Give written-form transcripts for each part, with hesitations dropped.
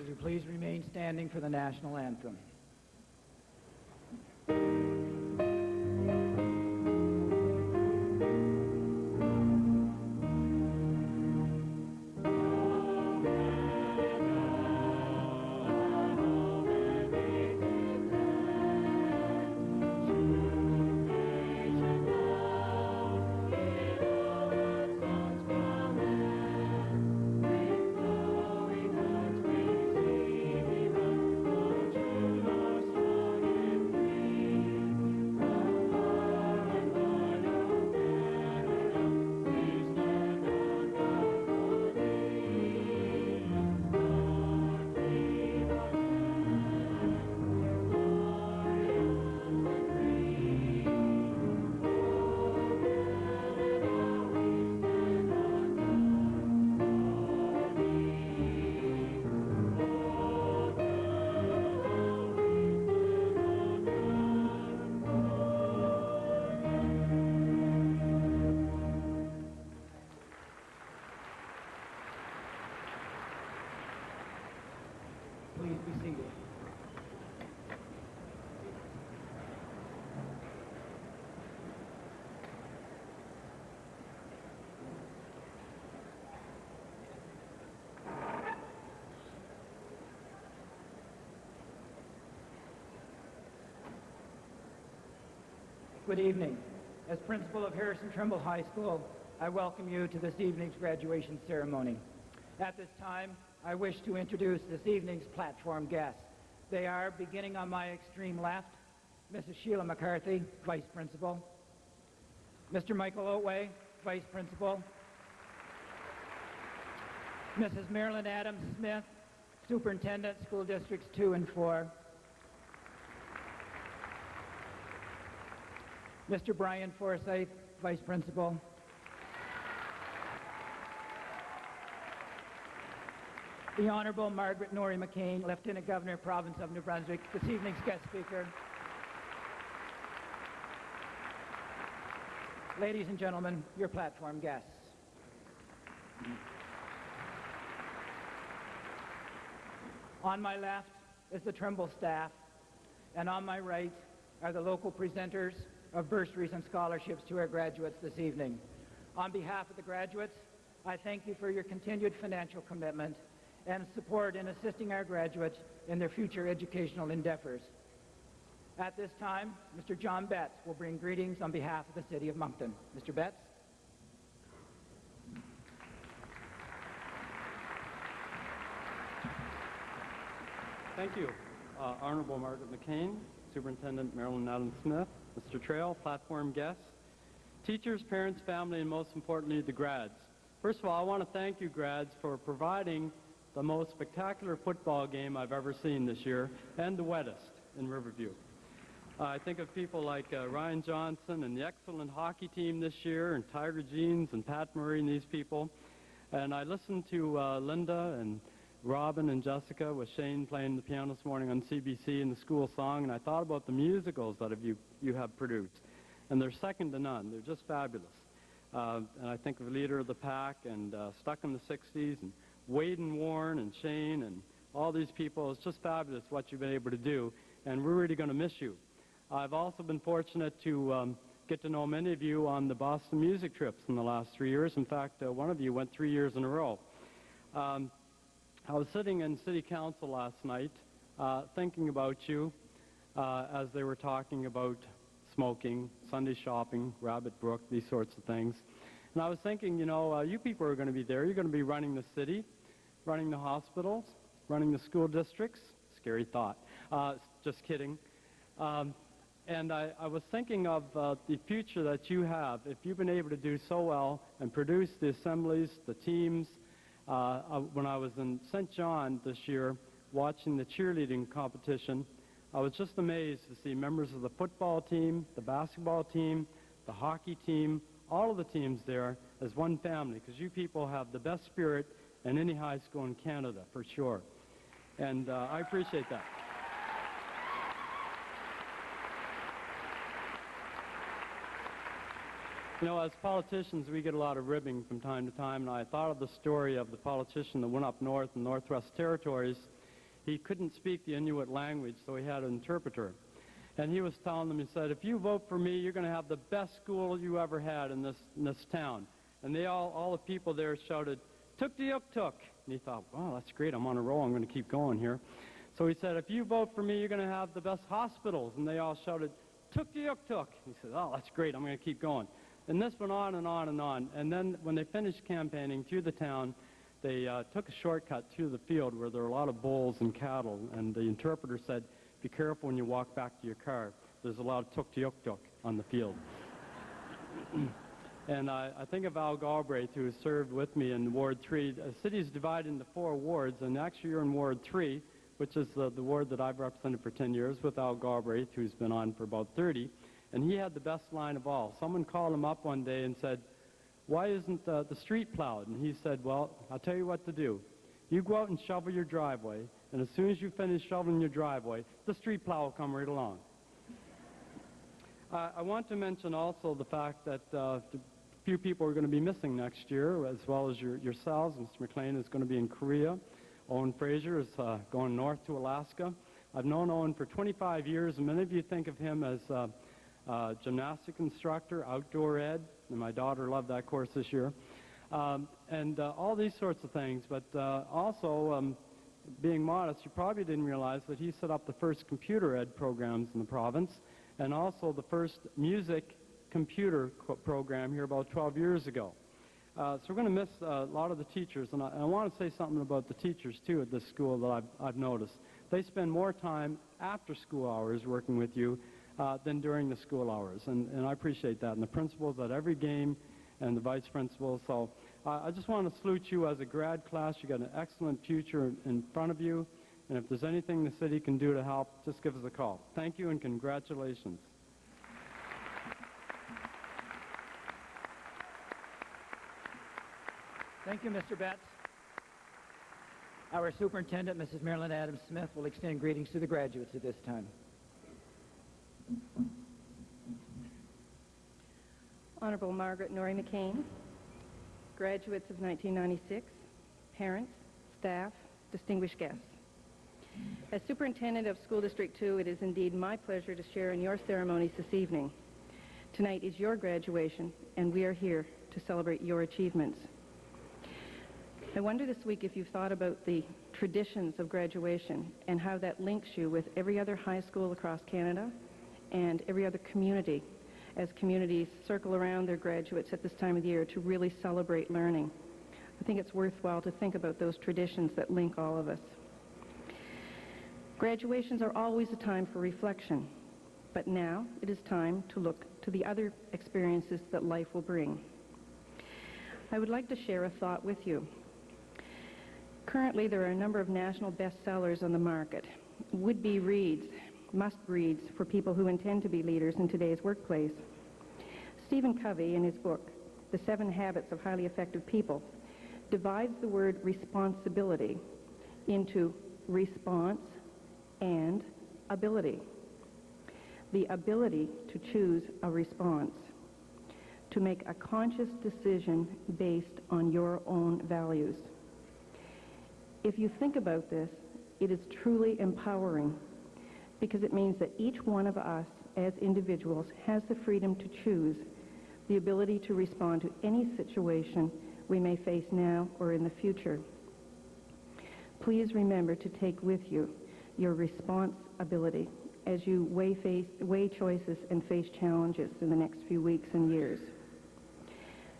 Will you please remain standing for the national anthem? Please be seated. Good evening. As principal of Harrison Trimble High School, I welcome you to this evening's graduation ceremony. At this time, I wish to introduce this evening's platform guests. They are, beginning on my extreme left, Mrs. Sheila McCarthy, Vice Principal, Mr. Michael Otway, Vice Principal, Mrs. Marilyn Adams Smith, Superintendent, School Districts 2 and 4, Mr. Brian Forsyth, Vice Principal, the Honorable Margaret Norrie McCain, Lieutenant Governor, Province of New Brunswick, this evening's guest speaker. Ladies and gentlemen, your platform guests. On my left is the Trimble staff, and on my right are the local presenters of bursaries and scholarships to our graduates this evening. On behalf of the graduates, I thank you for your continued financial commitment and support in assisting our graduates in their future educational endeavors. At this time, Mr. John Betts will bring greetings on behalf of the City of Moncton. Mr. Betts. Thank you. Honorable Margaret McCain, Superintendent Marilyn Adams Smith, Mr. Trail, platform guests, teachers, parents, family, and most importantly, the grads. First of all, I want to thank you, grads, for providing the most spectacular football game I've ever seen this year, and the wettest in Riverview. I think of people like Ryan Johnson and the excellent hockey team this year, and Tiger Jeans and Pat Murray and these people. And I listened to Linda and Robin and Jessica with Shane playing the piano this morning on CBC in the school song, and I thought about the musicals that you have produced. And they're second to none. They're just fabulous. And I think of Leader of the Pack and Stuck in the 60s and Wade and Warren and Shane and all these people. It's just fabulous what you've been able to do, and we're really going to miss you. I've also been fortunate to get to know many of you on the Boston music trips in the last 3 years. In fact, one of you went 3 years in a row. I was sitting in City Council last night thinking about you as they were talking about smoking, Sunday shopping, Rabbit Brook, these sorts of things. And I was thinking, you know, you people are going to be there. You're going to be running the city, running the hospitals, running the school districts. Scary thought. Just kidding. And I was thinking of the future that you have. If you've been able to do so well and produce the assemblies, the teams. When I was in St. John this year watching the cheerleading competition, I was just amazed to see members of the football team, the basketball team, the hockey team, all of the teams there as one family, because you people have the best spirit in any high school in Canada, for sure. And I appreciate that. You know, as politicians, we get a lot of ribbing from time to time, and I thought of the story of the politician that went up north in Northwest Territories, he couldn't speak the Inuit language, so he had an interpreter. And he was telling them, he said, if you vote for me, you're going to have the best school you ever had in this town. And they all the people there shouted, "Tuk-de-uk-tuk." And he thought, wow, that's great, I'm on a roll, I'm going to keep going here. So he said, if you vote for me, you're going to have the best hospitals. And they all shouted, "Tuk-de-uk-tuk." He said, oh, that's great, I'm going to keep going. And this went on and on and on. And then when they finished campaigning through the town, they took a shortcut through the field where there were a lot of bulls and cattle. And the interpreter said, be careful when you walk back to your car. There's a lot of tuk-de-uk-tuk on the field. And I think of Al Galbraith, who served with me in Ward 3. The city is divided into 4 wards, and actually you're in Ward 3, which is the ward that I've represented for 10 years with Al Galbraith, who's been on for about 30. And he had the best line of all. Someone called him up one day and said, why isn't the street plowed? And he said, well, I'll tell you what to do. You go out and shovel your driveway, and as soon as you finish shoveling your driveway, the street plow will come right along. I want to mention also the fact that a few people are going to be missing next year, as well as yourselves. Mr. McLean is going to be in Korea. Owen Fraser is going north to Alaska. I've known Owen for 25 years, and many of you think of him as a gymnastic instructor, outdoor ed, and my daughter loved that course this year, and all these sorts of things. But also, being modest, you probably didn't realize that he set up the first computer ed programs in the province, and also the first music computer program here about 12 years ago. So we're going to miss a lot of the teachers, and I want to say something about the teachers, too, at this school that I've noticed. They spend more time after school hours working with you than during the school hours, and I appreciate that. And the principals at every game and the vice principals. So I just want to salute you as a grad class. You've got an excellent future in front of you, and if there's anything the city can do to help, just give us a call. Thank you and congratulations. Thank you, Mr. Betts. Our superintendent, Mrs. Marilyn Adams Smith, will extend greetings to the graduates at this time. Honorable Margaret Norrie McCain, graduates of 1996, parents, staff, distinguished guests. As Superintendent of School District 2, it is indeed my pleasure to share in your ceremonies this evening. Tonight is your graduation, and we are here to celebrate your achievements. I wonder this week if you've thought about the traditions of graduation and how that links you with every other high school across Canada and every other community as communities circle around their graduates at this time of the year to really celebrate learning. I think it's worthwhile to think about those traditions that link all of us. Graduations are always a time for reflection, but now it is time to look to the other experiences that life will bring. I would like to share a thought with you. Currently, there are a number of national bestsellers on the market, would-be reads, must-reads for people who intend to be leaders in today's workplace. Stephen Covey, in his book, The 7 Habits of Highly Effective People, divides the word responsibility into response and ability. The ability to choose a response, to make a conscious decision based on your own values. If you think about this, it is truly empowering because it means that each one of us as individuals has the freedom to choose, the ability to respond to any situation we may face now or in the future. Please remember to take with you your response ability as you weigh choices and face challenges in the next few weeks and years.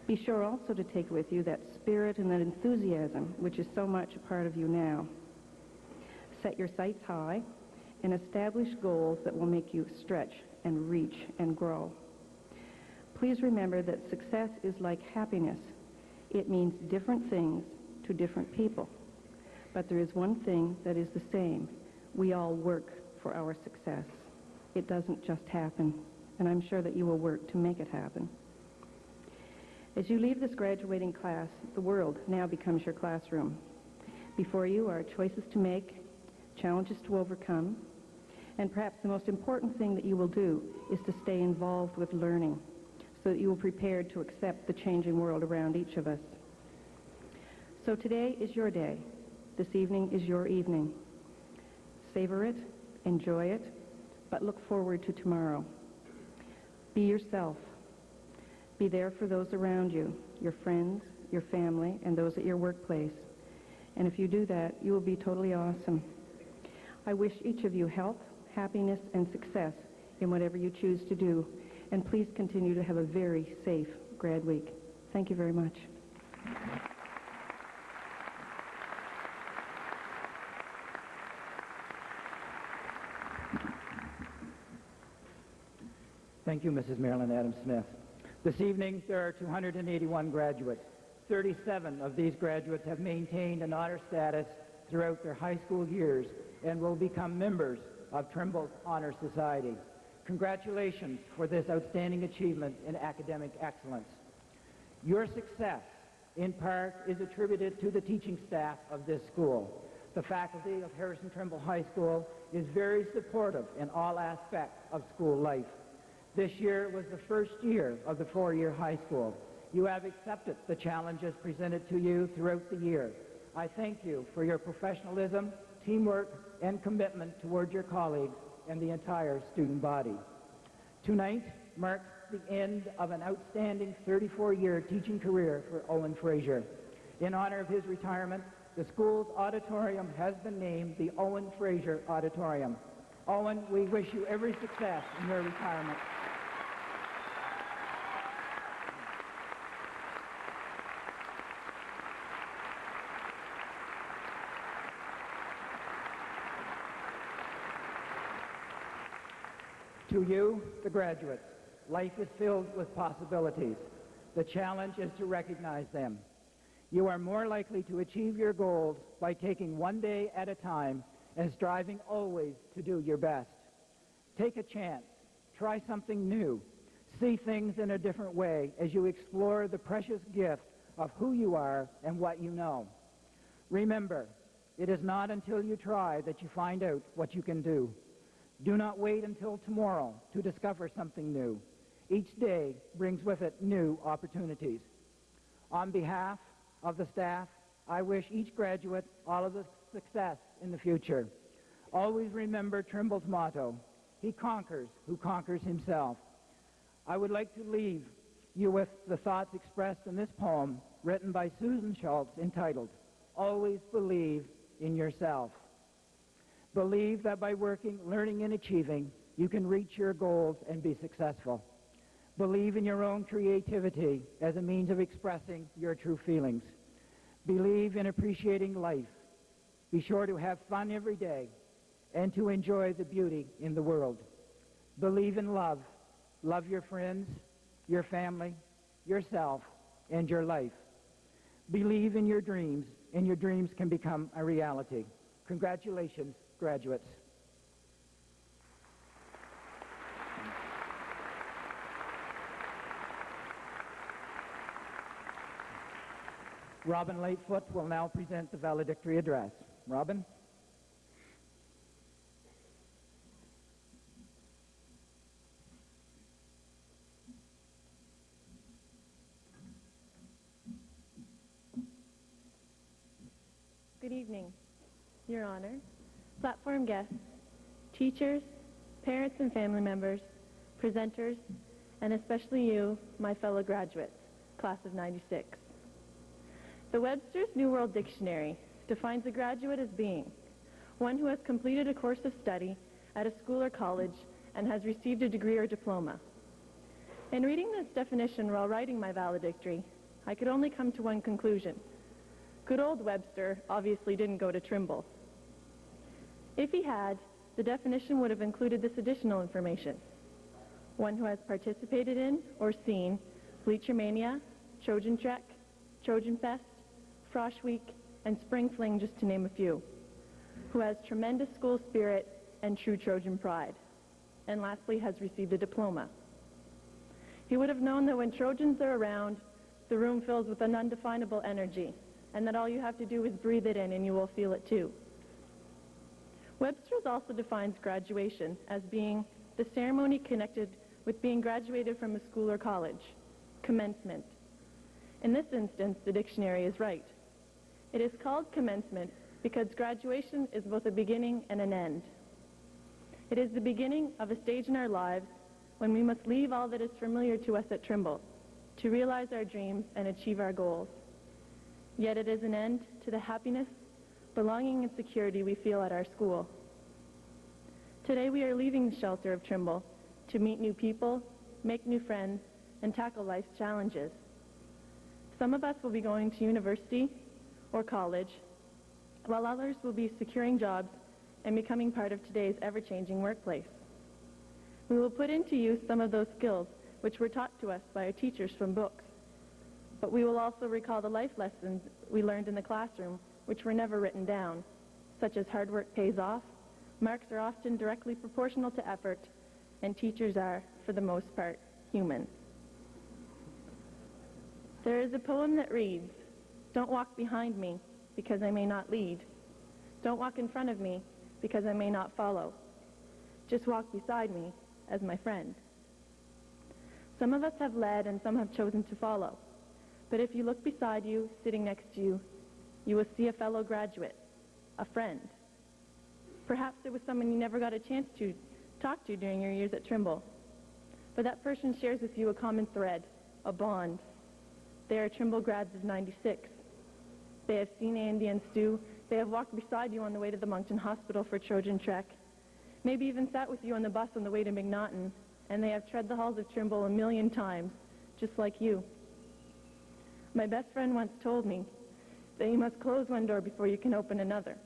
Be sure also to take with you that spirit and that enthusiasm which is so much a part of you now. Set your sights high and establish goals that will make you stretch and reach and grow. Please remember that success is like happiness. It means different things to different people. But there is one thing that is the same. We all work for our success. It doesn't just happen, and I'm sure that you will work to make it happen. As you leave this graduating class, the world now becomes your classroom. Before you are choices to make, challenges to overcome, and perhaps the most important thing that you will do is to stay involved with learning so that you will be prepared to accept the changing world around each of us. So today is your day. This evening is your evening. Savor it, enjoy it, but look forward to tomorrow. Be yourself. Be there for those around you, your friends, your family, and those at your workplace. And if you do that, you will be totally awesome. I wish each of you health, happiness, and success in whatever you choose to do. And please continue to have a very safe grad week. Thank you very much. Thank you, Mrs. Marilyn Adams-Smith. This evening, there are 281 graduates. 37 of these graduates have maintained an honor status throughout their high school years and will become members of Trimble's Honor Society. Congratulations for this outstanding achievement in academic excellence. Your success, in part, is attributed to the teaching staff of this school. The faculty of Harrison Trimble High School is very supportive in all aspects of school life. This year was the first year of the four-year high school. You have accepted the challenges presented to you throughout the year. I thank you for your professionalism, teamwork, and commitment toward your colleagues and the entire student body. Tonight marks the end of an outstanding 34-year teaching career for Owen Fraser. In honor of his retirement, the school's auditorium has been named the Owen Fraser Auditorium. Owen, we wish you every success in your retirement. To you, the graduates, life is filled with possibilities. The challenge is to recognize them. You are more likely to achieve your goals by taking one day at a time and striving always to do your best. Take a chance. Try something new. See things in a different way as you explore the precious gift of who you are and what you know. Remember, it is not until you try that you find out what you can do. Do not wait until tomorrow to discover something new. Each day brings with it new opportunities. On behalf of the staff, I wish each graduate all of the success in the future. Always remember Trimble's motto, he conquers who conquers himself. I would like to leave you with the thoughts expressed in this poem written by Susan Schultz entitled, Always Believe in Yourself. Believe that by working, learning, and achieving, you can reach your goals and be successful. Believe in your own creativity as a means of expressing your true feelings. Believe in appreciating life. Be sure to have fun every day and to enjoy the beauty in the world. Believe in love. Love your friends, your family, yourself, and your life. Believe in your dreams, and your dreams can become a reality. Congratulations, graduates. Robin Lightfoot will now present the valedictory address. Robin? Good evening, Your Honor, platform guests, teachers, parents and family members, presenters, and especially you, my fellow graduates, class of '96. The Webster's New World Dictionary defines a graduate as being one who has completed a course of study at a school or college and has received a degree or diploma. In reading this definition while writing my valedictory, I could only come to one conclusion. Good old Webster obviously didn't go to Trimble. If he had, the definition would have included this additional information. One who has participated in or seen Bleacher Mania, Trojan Trek, Trojan Fest, Frosh Week, and Spring Fling, just to name a few. Who has tremendous school spirit and true Trojan pride. And lastly, has received a diploma. He would have known that when Trojans are around, the room fills with an undefinable energy, and that all you have to do is breathe it in and you will feel it too. Webster's also defines graduation as being the ceremony connected with being graduated from a school or college, commencement. In this instance, the dictionary is right. It is called commencement because graduation is both a beginning and an end. It is the beginning of a stage in our lives when we must leave all that is familiar to us at Trimble to realize our dreams and achieve our goals. Yet it is an end to the happiness, belonging, and security we feel at our school. Today we are leaving the shelter of Trimble to meet new people, make new friends, and tackle life's challenges. Some of us will be going to university or college, while others will be securing jobs and becoming part of today's ever-changing workplace. We will put into use some of those skills which were taught to us by our teachers from books, but we will also recall the life lessons we learned in the classroom which were never written down, such as hard work pays off, marks are often directly proportional to effort, and teachers are, for the most part, human. There is a poem that reads, "Don't walk behind me, because I may not lead. Don't walk in front of me, because I may not follow. Just walk beside me as my friend." Some of us have led and some have chosen to follow. But if you look beside you, sitting next to you, you will see a fellow graduate, a friend. Perhaps it was someone you never got a chance to talk to during your years at Trimble. But that person shares with you a common thread, a bond. They are Trimble grads of '96. They have seen Andy and Stu. They have walked beside you on the way to the Moncton Hospital for Trojan Trek. Maybe even sat with you on the bus on the way to Moncton. And they have tread the halls of Trimble a million times, just like you. My best friend once told me that you must close one door before you can open another.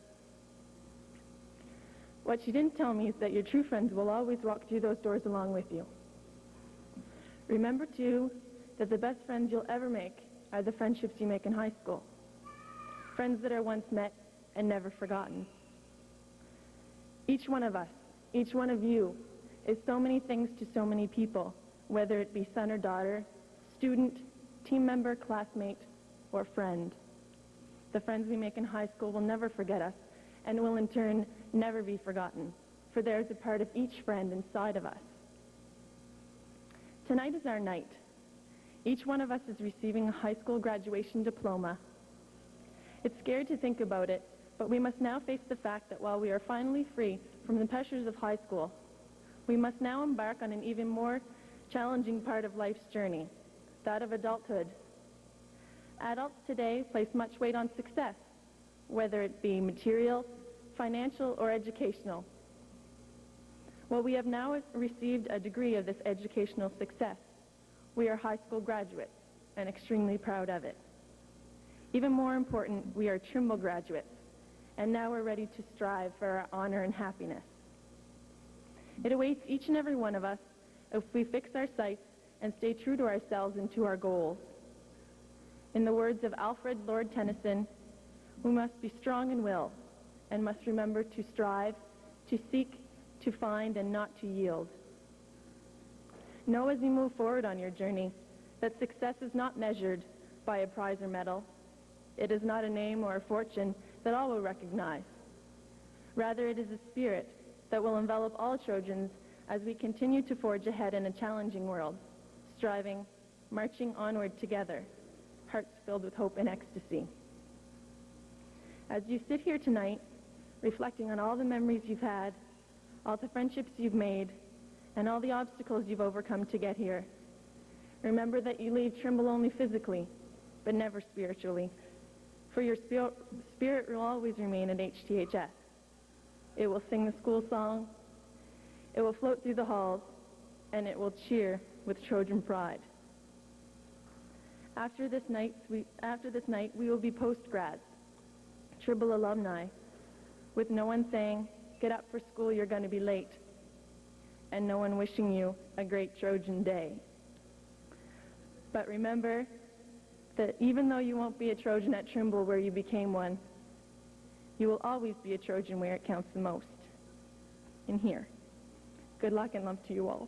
What she didn't tell me is that your true friends will always walk through those doors along with you. Remember, too, that the best friends you'll ever make are the friendships you make in high school. Friends that are once met and never forgotten. Each one of us, each one of you, is so many things to so many people, whether it be son or daughter, student, team member, classmate, or friend. The friends we make in high school will never forget us and will in turn never be forgotten, for there is a part of each friend inside of us. Tonight is our night. Each one of us is receiving a high school graduation diploma. It's scary to think about it, but we must now face the fact that while we are finally free from the pressures of high school, we must now embark on an even more challenging part of life's journey, that of adulthood. Adults today place much weight on success, whether it be material, financial, or educational. While we have now received a degree of this educational success, we are high school graduates and extremely proud of it. Even more important, we are Trimble graduates, and now we're ready to strive for our honor and happiness. It awaits each and every one of us if we fix our sights and stay true to ourselves and to our goals. In the words of Alfred Lord Tennyson, we must be strong in will and must remember to strive, to seek, to find, and not to yield. Know as you move forward on your journey that success is not measured by a prize or medal. It is not a name or a fortune that all will recognize. Rather, it is a spirit that will envelop all Trojans as we continue to forge ahead in a challenging world, striving, marching onward together, hearts filled with hope and ecstasy. As you sit here tonight, reflecting on all the memories you've had, all the friendships you've made, and all the obstacles you've overcome to get here, remember that you leave Trimble only physically, but never spiritually, for your spirit will always remain at HTHS. It will sing the school song, it will float through the halls, and it will cheer with Trojan pride. After this night, we will be post-grads, Trimble alumni, with no one saying, "Get up for school, you're going to be late," and no one wishing you a great Trojan day. But remember that even though you won't be a Trojan at Trimble where you became one, you will always be a Trojan where it counts the most, in here. Good luck and love to you all.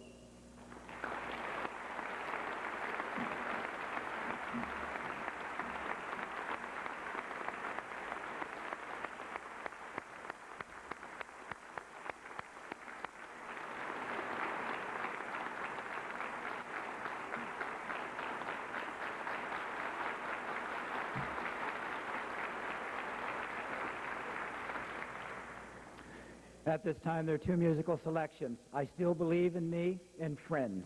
At this time, there are two musical selections, I Still Believe in Me and Friends.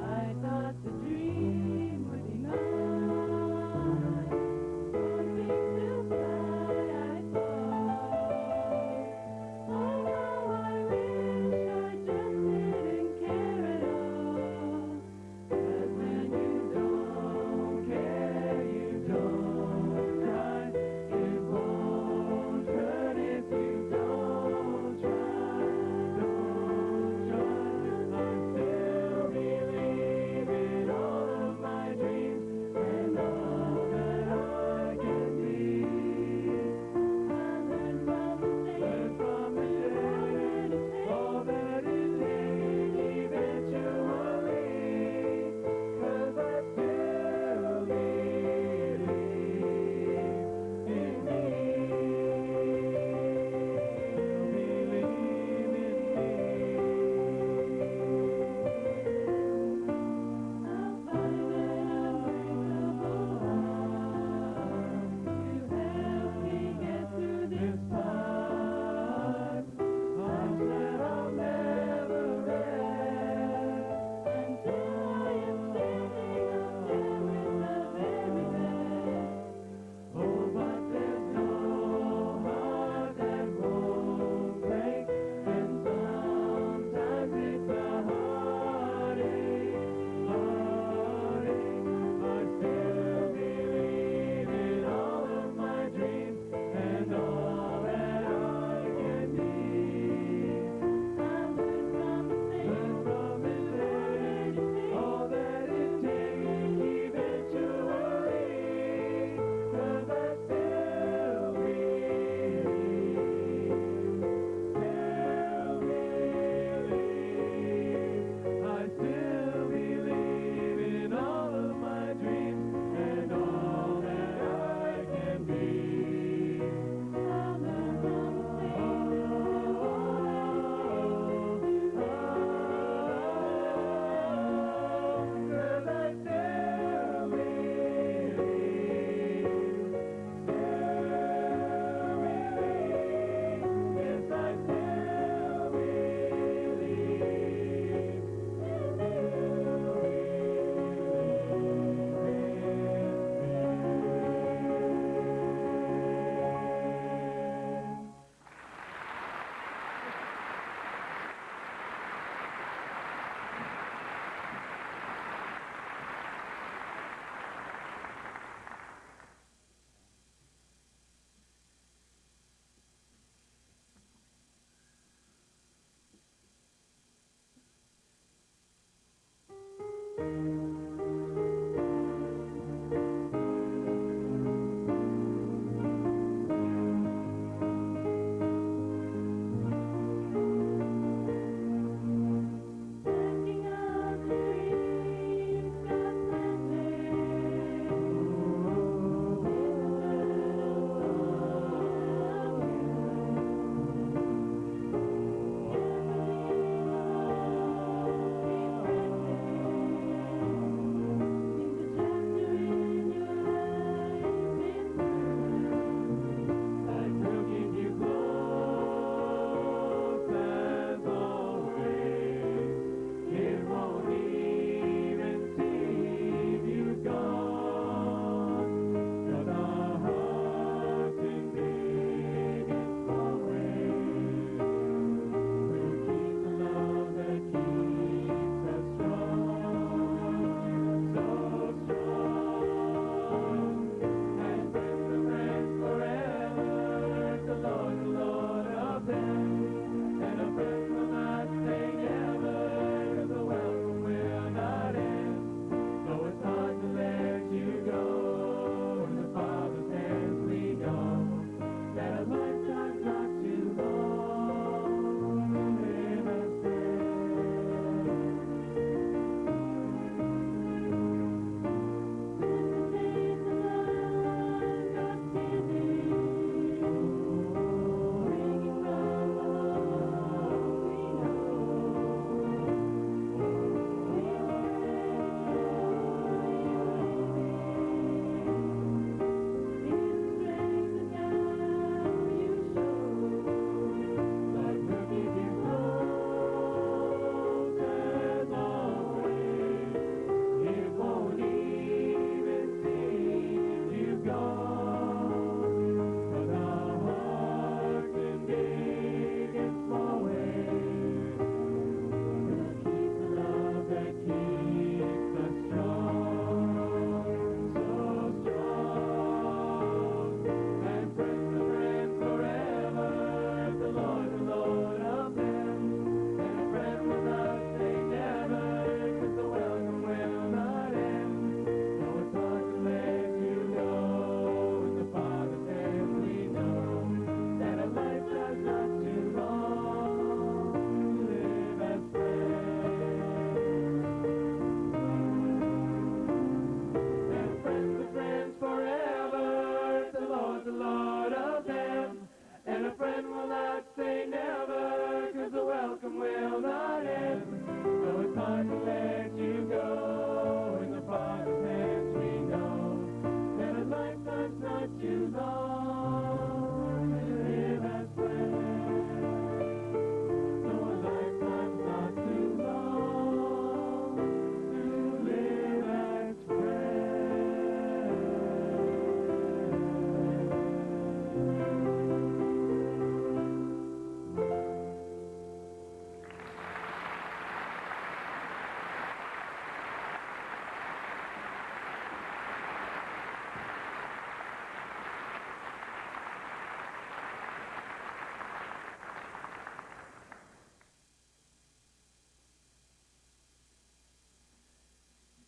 I thought the dream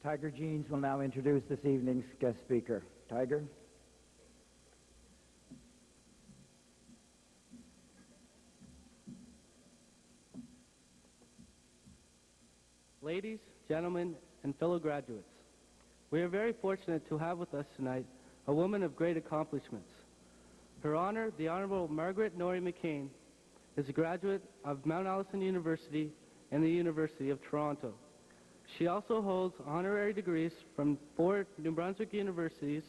Tiger Jeans will now introduce this evening's guest speaker. Tiger? Ladies, gentlemen, and fellow graduates, we are very fortunate to have with us tonight a woman of great accomplishments. Her Honor, the Honorable Margaret Norrie McCain, is a graduate of Mount Allison University and the University of Toronto. She also holds honorary degrees from 4 New Brunswick universities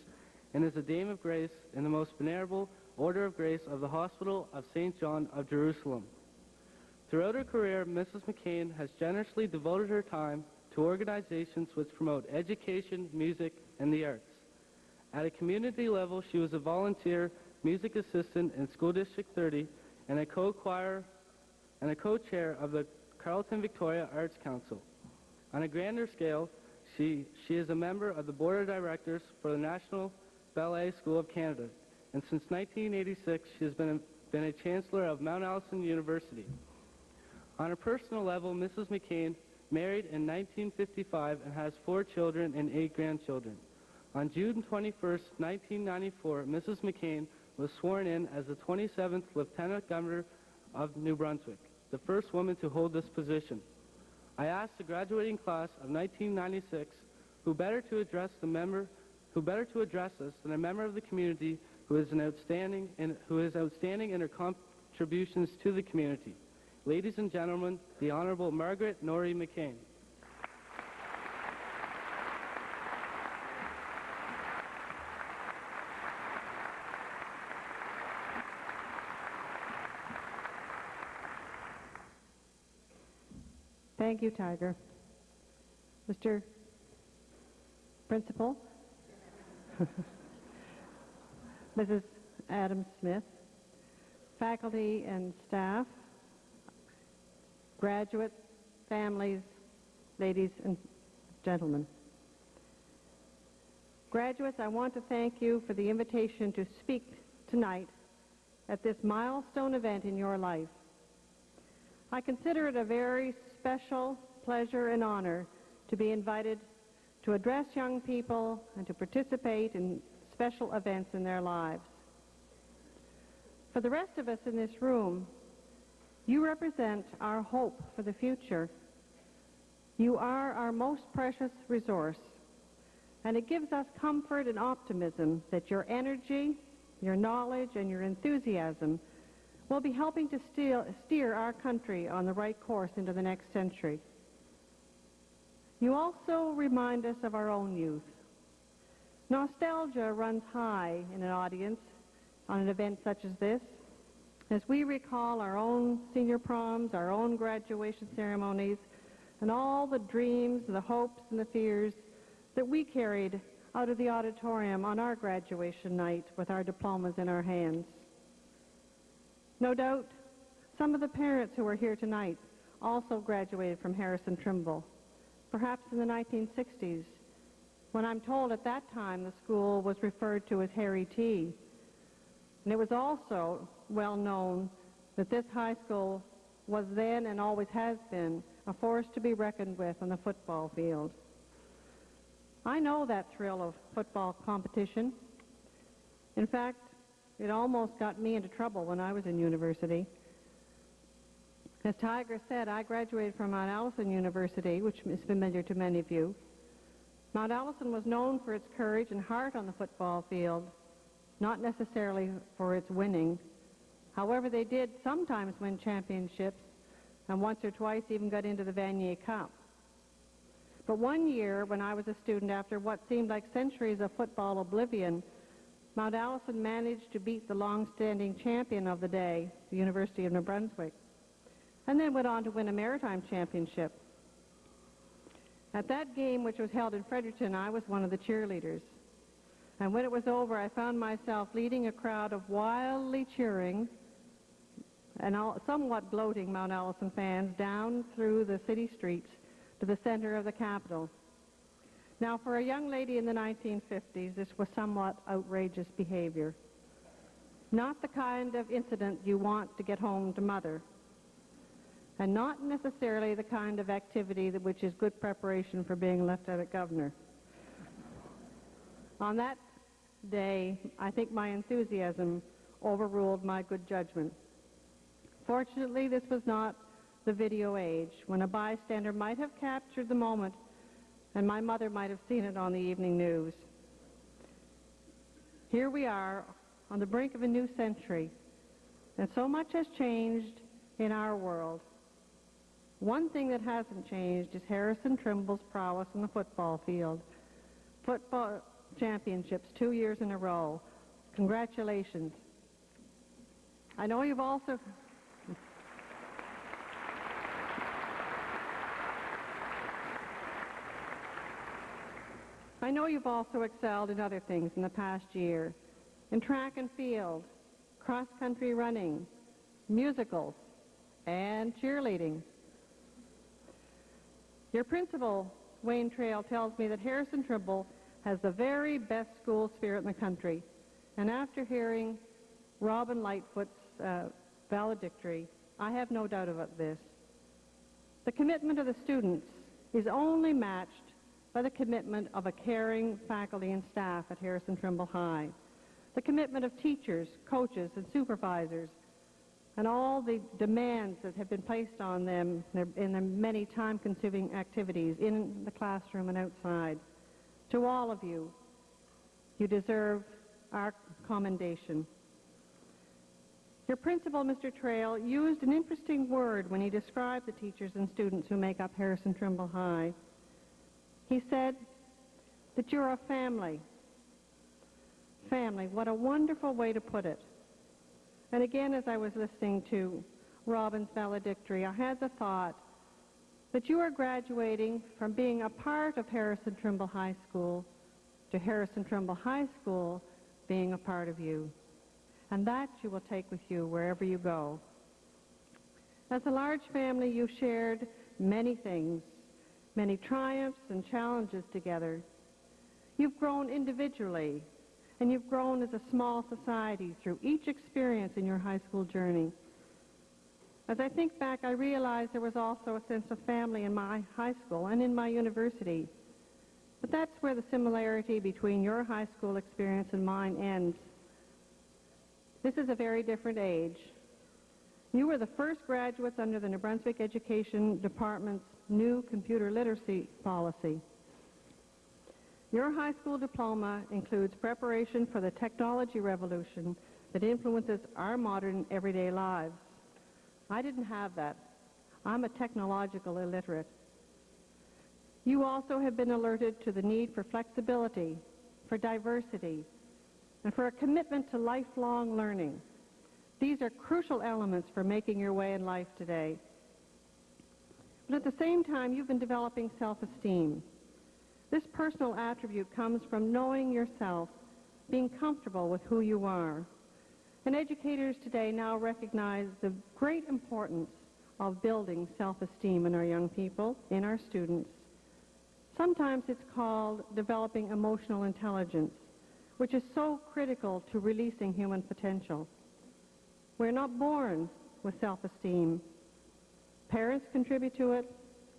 and is a Dame of Grace in the Most Venerable Order of Grace of the Hospital of St. John of Jerusalem. Throughout her career, Mrs. McCain has generously devoted her time to organizations which promote education, music, and the arts. At a community level, she was a volunteer music assistant in School District 30 and a co-chair of the Carleton Victoria Arts Council. On a grander scale, she is a member of the Board of Directors for the National Ballet School of Canada, and since 1986, she has been a Chancellor of Mount Allison University. On a personal level, Mrs. McCain married in 1955 and has 4 children and 8 grandchildren. On June 21st, 1994, Mrs. McCain was sworn in as the 27th Lieutenant Governor of New Brunswick, the first woman to hold this position. I asked the graduating class of 1996 who better to address us than a member of the community who is outstanding in her contributions to the community. Ladies and gentlemen, the Honorable Margaret Norrie McCain. Thank you, Tiger. Mr. Principal, Mrs. Adams Smith, faculty and staff, graduates, families, ladies and gentlemen. Graduates, I want to thank you for the invitation to speak tonight at this milestone event in your life. I consider it a very special pleasure and honor to be invited to address young people and to participate in special events in their lives. For the rest of us in this room, you represent our hope for the future. You are our most precious resource, and it gives us comfort and optimism that your energy, your knowledge, and your enthusiasm will be helping to steer our country on the right course into the next century. You also remind us of our own youth. Nostalgia runs high in an audience on an event such as this, as we recall our own senior proms, our own graduation ceremonies, and all the dreams, the hopes, and the fears that we carried out of the auditorium on our graduation night with our diplomas in our hands. No doubt, some of the parents who are here tonight also graduated from Harrison Trimble, perhaps in the 1960s, when I'm told at that time the school was referred to as Harry T. And it was also well known that this high school was then and always has been a force to be reckoned with on the football field. I know that thrill of football competition. In fact, it almost got me into trouble when I was in university. As Tiger said, I graduated from Mount Allison University, which is familiar to many of you. Mount Allison was known for its courage and heart on the football field, not necessarily for its winning. However, they did sometimes win championships, and once or twice even got into the Vanier Cup. But one year, when I was a student, after what seemed like centuries of football oblivion, Mount Allison managed to beat the long-standing champion of the day, the University of New Brunswick, and then went on to win a maritime championship. At that game, which was held in Fredericton, I was one of the cheerleaders. And when it was over, I found myself leading a crowd of wildly cheering and somewhat gloating Mount Allison fans down through the city streets to the center of the capital. Now, for a young lady in the 1950s, this was somewhat outrageous behavior. Not the kind of incident you want to get home to mother. and not necessarily the kind of activity which is good preparation for being Lieutenant Governor. On that day, I think my enthusiasm overruled my good judgment. Fortunately, this was not the video age, when a bystander might have captured the moment and my mother might have seen it on the evening news. Here we are on the brink of a new century, and so much has changed in our world. One thing that hasn't changed is Harrison Trimble's prowess in the football field. Football championships 2 years in a row. Congratulations. I know you've also excelled in other things in the past year, in track and field, cross-country running, musicals, and cheerleading. Your principal, Wayne Trail, tells me that Harrison Trimble has the very best school spirit in the country. And after hearing Robin Lightfoot's valedictory, I have no doubt about this. The commitment of the students is only matched by the commitment of a caring faculty and staff at Harrison Trimble High, the commitment of teachers, coaches, and supervisors, and all the demands that have been placed on them in their many time-consuming activities in the classroom and outside. To all of you, you deserve our commendation. Your principal, Mr. Trail, used an interesting word when he described the teachers and students who make up Harrison Trimble High. He said that you're a family. Family, what a wonderful way to put it. And again, as I was listening to Robin's valedictory, I had the thought that you are graduating from being a part of Harrison Trimble High School to Harrison Trimble High School being a part of you. And that you will take with you wherever you go. As a large family, you shared many things, many triumphs and challenges together. You've grown individually, and you've grown as a small society through each experience in your high school journey. As I think back, I realize there was also a sense of family in my high school and in my university. But that's where the similarity between your high school experience and mine ends. This is a very different age. You were the first graduates under the New Brunswick Education Department's new computer literacy policy. Your high school diploma includes preparation for the technology revolution that influences our modern everyday lives. I didn't have that. I'm a technological illiterate. You also have been alerted to the need for flexibility, for diversity, and for a commitment to lifelong learning. These are crucial elements for making your way in life today. But at the same time, you've been developing self-esteem. This personal attribute comes from knowing yourself, being comfortable with who you are. And educators today now recognize the great importance of building self-esteem in our young people, in our students. Sometimes it's called developing emotional intelligence, which is so critical to releasing human potential. We're not born with self-esteem. Parents contribute to it,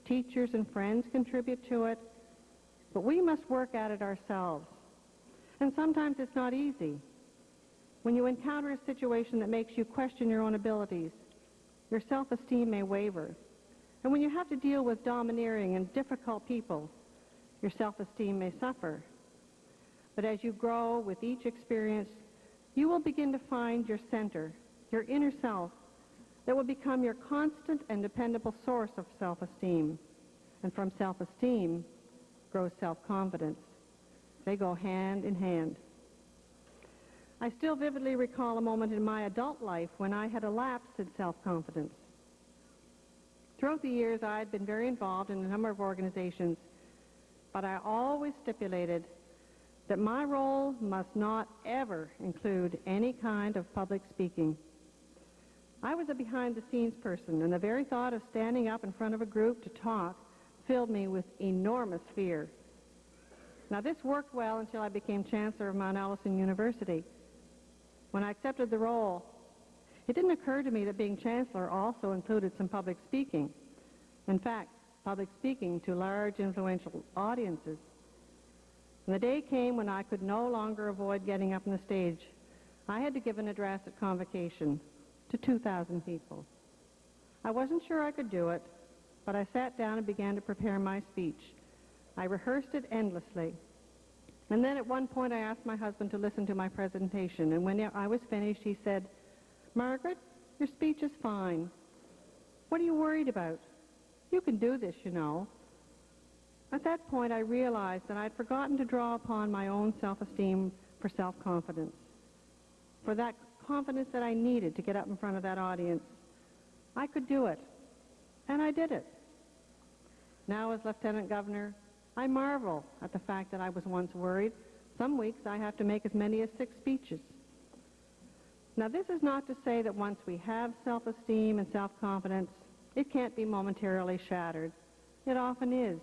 teachers and friends contribute to it, but we must work at it ourselves. And sometimes it's not easy. When you encounter a situation that makes you question your own abilities, your self-esteem may waver. And when you have to deal with domineering and difficult people, your self-esteem may suffer. But as you grow with each experience, you will begin to find your center, your inner self, that will become your constant and dependable source of self-esteem. And from self-esteem grows self-confidence. They go hand in hand. I still vividly recall a moment in my adult life when I had a lapse in self-confidence. Throughout the years, I had been very involved in a number of organizations, but I always stipulated that my role must not ever include any kind of public speaking. I was a behind-the-scenes person, and the very thought of standing up in front of a group to talk filled me with enormous fear. Now, this worked well until I became Chancellor of Mount Allison University. When I accepted the role, It didn't occur to me that being chancellor also included some public speaking. In fact, public speaking to large, influential audiences. And the day came when I could no longer avoid getting up on the stage. I had to give an address at convocation to 2,000 people. I wasn't sure I could do it, but I sat down and began to prepare my speech. I rehearsed it endlessly. And then at one point I asked my husband to listen to my presentation, and when I was finished he said, "Margaret, your speech is fine. What are you worried about? You can do this, you know." At that point I realized that I'd forgotten to draw upon my own self-esteem for self-confidence, for that confidence that I needed to get up in front of that audience. I could do it, and I did it. Now as Lieutenant Governor, I marvel at the fact that I was once worried. Some weeks I have to make as many as 6 speeches. Now this is not to say that once we have self-esteem and self-confidence, it can't be momentarily shattered. It often is.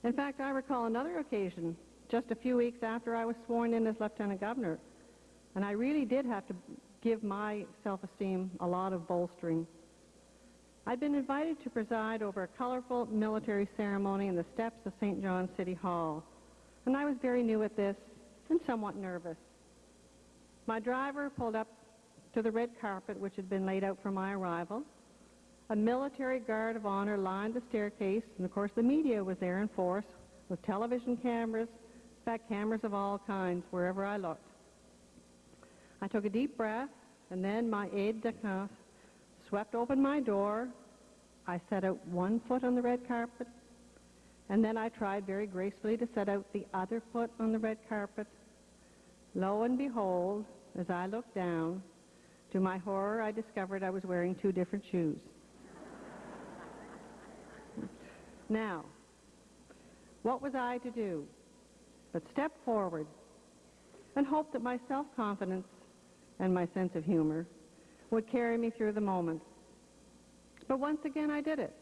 In fact, I recall another occasion, just a few weeks after I was sworn in as Lieutenant Governor, and I really did have to give my self-esteem a lot of bolstering. I'd been invited to preside over a colorful military ceremony in the steps of St. John's City Hall, and I was very new at this and somewhat nervous. My driver pulled up to the red carpet which had been laid out for my arrival. A military guard of honor lined the staircase, and of course the media was there in force with television cameras, in fact cameras of all kinds wherever I looked. I took a deep breath, and then my aide-de-camp swept open my door. I set out one foot on the red carpet, and then I tried very gracefully to set out the other foot on the red carpet. Lo and behold, as I looked down, to my horror I discovered I was wearing 2 different shoes. Now, what was I to do but step forward and hope that my self-confidence and my sense of humor would carry me through the moment? But once again I did it.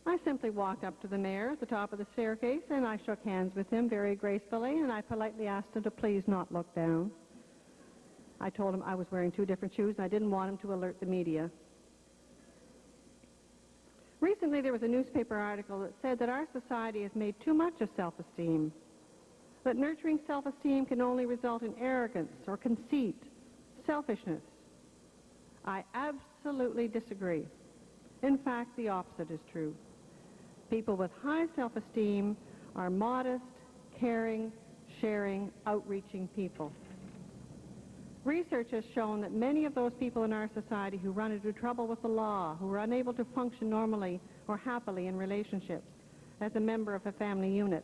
I simply walked up to the mayor at the top of the staircase, and I shook hands with him very gracefully, and I politely asked him to please not look down. I told him I was wearing 2 different shoes, and I didn't want him to alert the media. Recently there was a newspaper article that said that our society has made too much of self-esteem, that nurturing self-esteem can only result in arrogance or conceit, selfishness. I absolutely disagree. In fact, the opposite is true. People with high self-esteem are modest, caring, sharing, outreaching people. Research has shown that many of those people in our society who run into trouble with the law, who are unable to function normally or happily in relationships as a member of a family unit,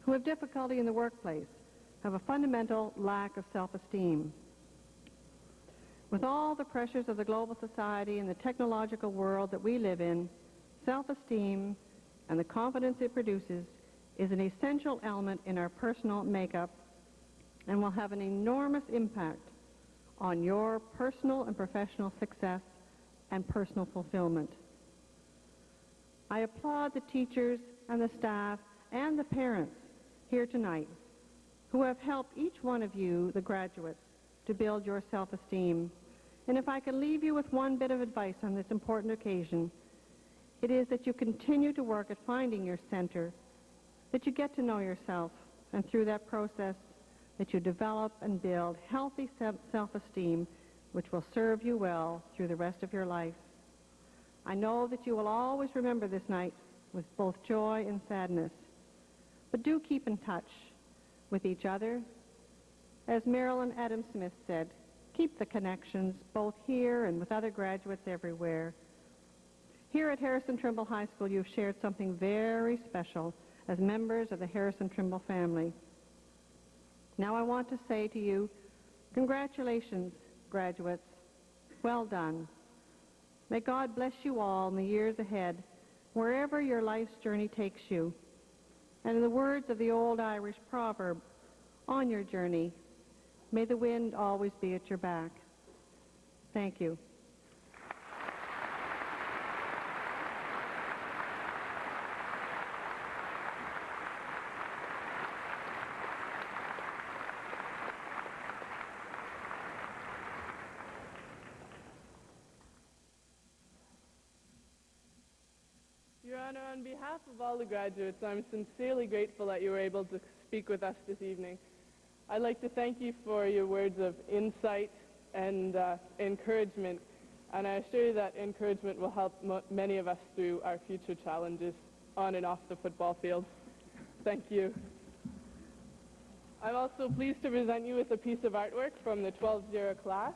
who have difficulty in the workplace, have a fundamental lack of self-esteem. With all the pressures of the global society and the technological world that we live in, self-esteem and the confidence it produces is an essential element in our personal makeup and will have an enormous impact on your personal and professional success and personal fulfillment. I applaud the teachers and the staff and the parents here tonight who have helped each one of you, the graduates, to build your self-esteem. And if I can leave you with one bit of advice on this important occasion, it is that you continue to work at finding your center, that you get to know yourself, and through that process, that you develop and build healthy self-esteem which will serve you well through the rest of your life. I know that you will always remember this night with both joy and sadness, but do keep in touch with each other. As Marilyn Adam Smith said, keep the connections both here and with other graduates everywhere. Here at Harrison Trimble High School, you've shared something very special as members of the Harrison Trimble family. Now I want to say to you, congratulations, graduates. Well done. May God bless you all in the years ahead, wherever your life's journey takes you. And in the words of the old Irish proverb, on your journey, may the wind always be at your back. Thank you. Honor, on behalf of all the graduates, I'm sincerely grateful that you were able to speak with us this evening. I'd like to thank you for your words of insight and encouragement, and I assure you that encouragement will help many of us through our future challenges on and off the football field. Thank you. I'm also pleased to present you with a piece of artwork from the 12-0 class.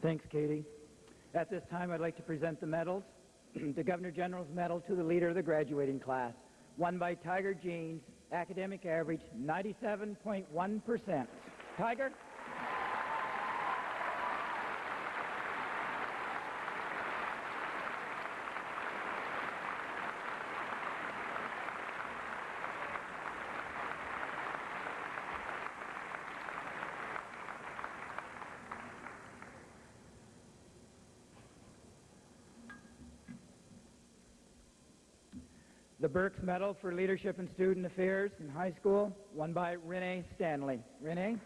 Thanks, Katie. At this time, I'd like to present the medals. The Governor General's Medal to the leader of the graduating class, won by Tiger Jeans, academic average 97.1%. Tiger? The Burks Medal for Leadership in Student Affairs in high school, won by Renee Stanley. Renee?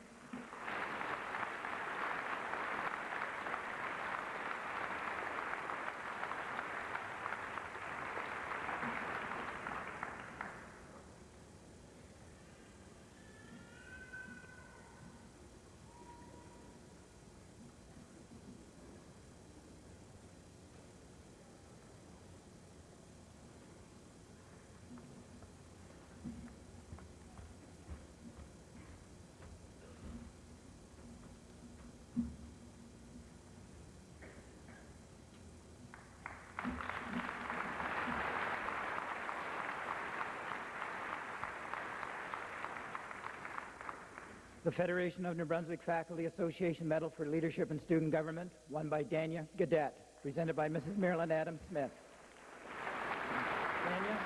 The Federation of New Brunswick Faculty Association Medal for Leadership in Student Government, won by Dania Gadet, presented by Mrs. Marilyn Adams Smith. Dania?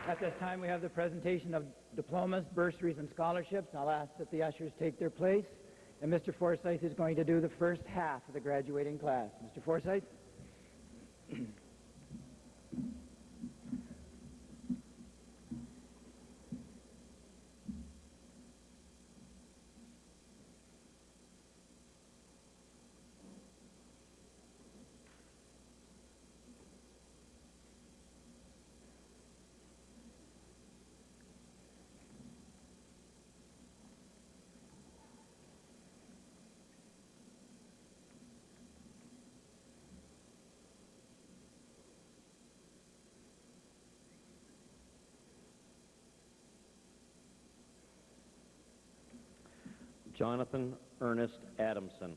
At this time, we have the presentation of diplomas, bursaries, and scholarships. I'll ask that the ushers take their place, and Mr. Forsyth is going to do the first half of the graduating class. Mr. Forsyth? Jonathan Ernest Adamson.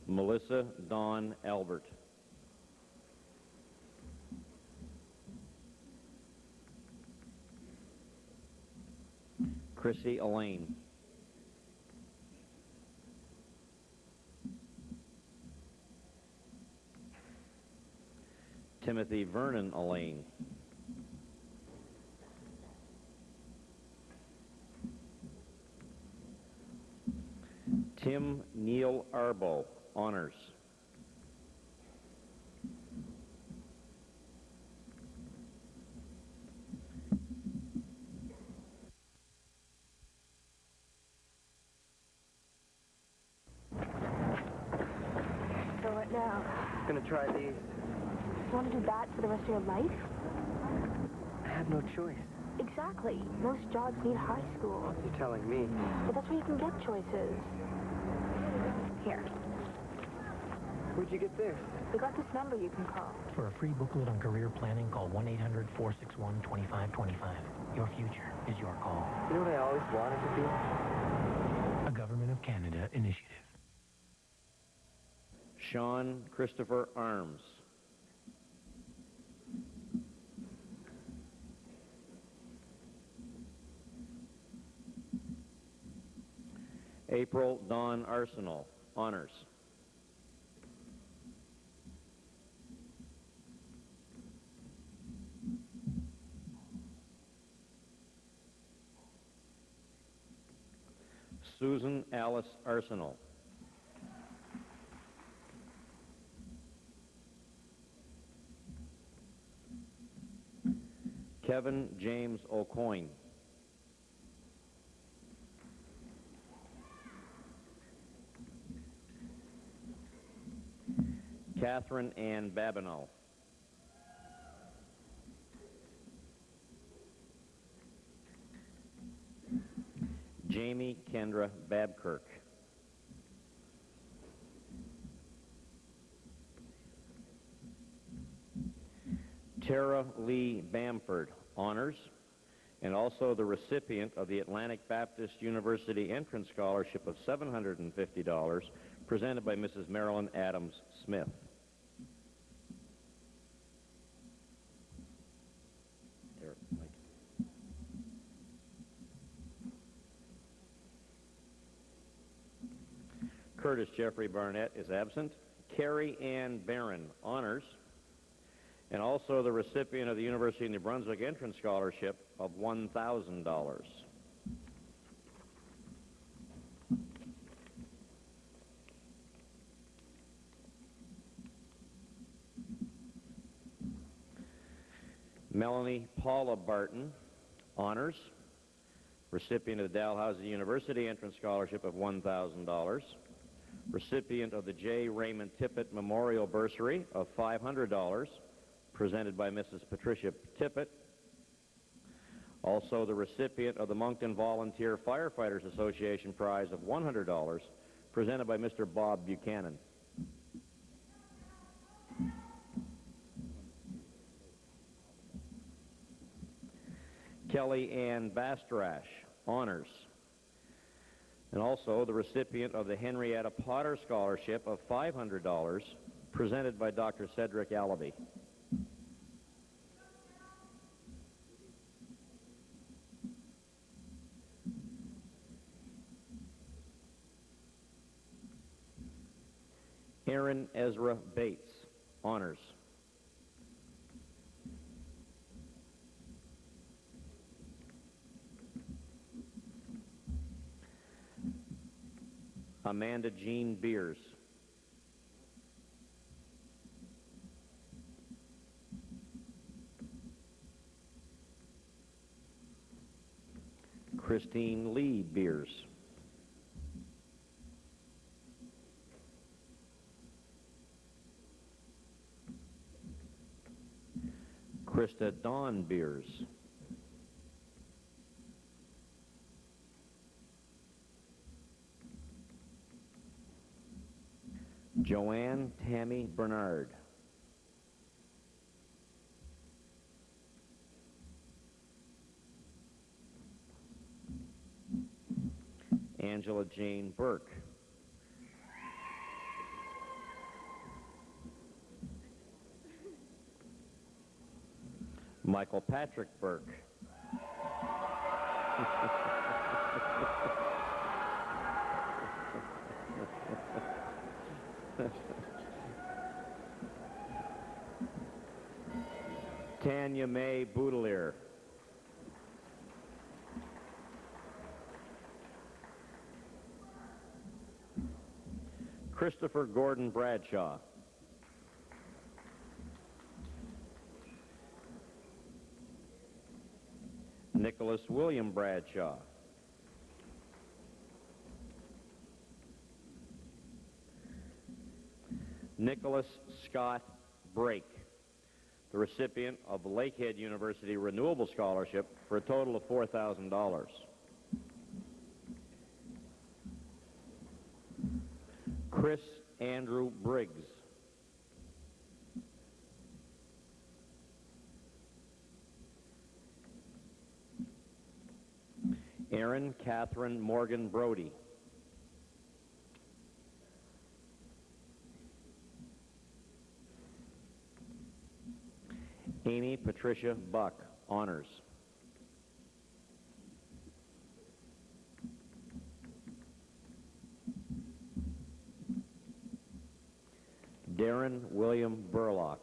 Melissa Dawn Albert. Chrissy Elaine. Timothy Vernon Elaine. Tim Neil Arbo, honors. So what now? Gonna try these. You want to do that for the rest of your life? I have no choice. Exactly. Most jobs need high school. You're telling me. But that's where you can get choices. Here. Where'd you get this? We got this number you can call. For a free booklet on career planning, call 1-800-461-2525. Your future is your call. You know what I always wanted to be? A Government of Canada initiative. Sean Christopher Arms. April Dawn Arsenal, honors. Susan Alice Arsenal. Kevin James O'Coin. Catherine Ann Babineau. Jamie Kendra Babkirk. Tara Lee Bamford, honors, and also the recipient of the Atlantic Baptist University Entrance Scholarship of $750, presented by Mrs. Marilyn Adams Smith. There, Mike. Curtis Jeffrey Barnett is absent. Carrie Ann Barron, honors, and also the recipient of the University of New Brunswick Entrance Scholarship of $1,000. Melanie Paula Barton, honors, recipient of the Dalhousie University Entrance Scholarship of $1,000, recipient of the J. Raymond Tippett Memorial Bursary of $500, presented by Mrs. Patricia Tippett. Also the recipient of the Moncton Volunteer Firefighters Association Prize of $100, presented by Mr. Bob Buchanan. Kelly Ann Bastarash, honors, and also the recipient of the Henrietta Potter Scholarship of $500, presented by Dr. Cedric Allaby. Aaron Ezra Bates, honors. Amanda Jean Beers. Christine Lee Beers. Krista Dawn Beers. Joanne Tammy Bernard. Angela Jane Burke. Michael Patrick Burke. Tanya Mae Boudelier. Christopher Gordon Bradshaw. Nicholas William Bradshaw. Nicholas Scott Brake, the recipient of the Lakehead University Renewable Scholarship for a total of $4,000. Chris Andrew Briggs. Erin Catherine Morgan Brody. Amy Patricia Buck, honors. Darren William Burlock.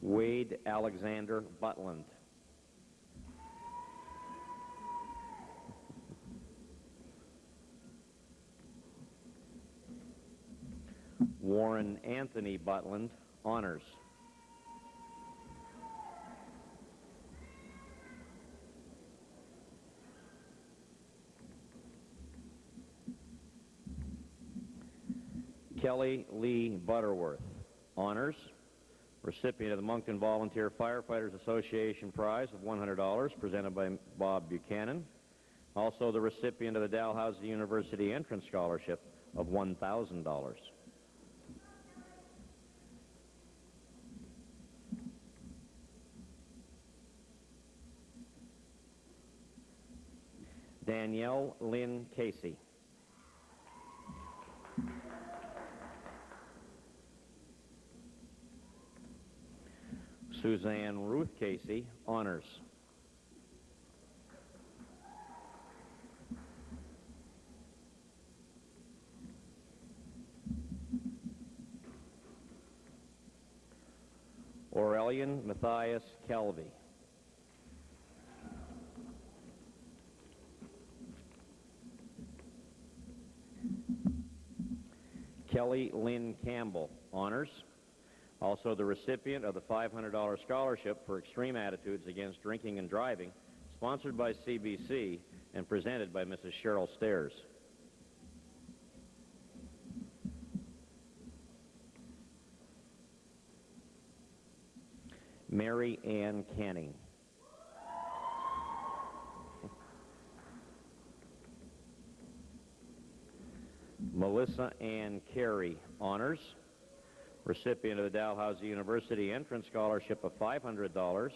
Wade Alexander Butland. Warren Anthony Butland, honors. Kelly Lee Butterworth, honors. Recipient of the Moncton Volunteer Firefighters Association Prize of $100, presented by Bob Buchanan. Also the recipient of the Dalhousie University Entrance Scholarship of $1,000. Danielle Lynn Casey. Suzanne Ruth Casey, honors. Aurelian Matthias Kelvey. Kelly Lynn Campbell, honors. Also the recipient of the $500 scholarship for extreme attitudes against drinking and driving, sponsored by CBC and presented by Mrs. Cheryl Stairs. Mary Ann Canning. Melissa Ann Carey, honors. Recipient of the Dalhousie University Entrance Scholarship of $500,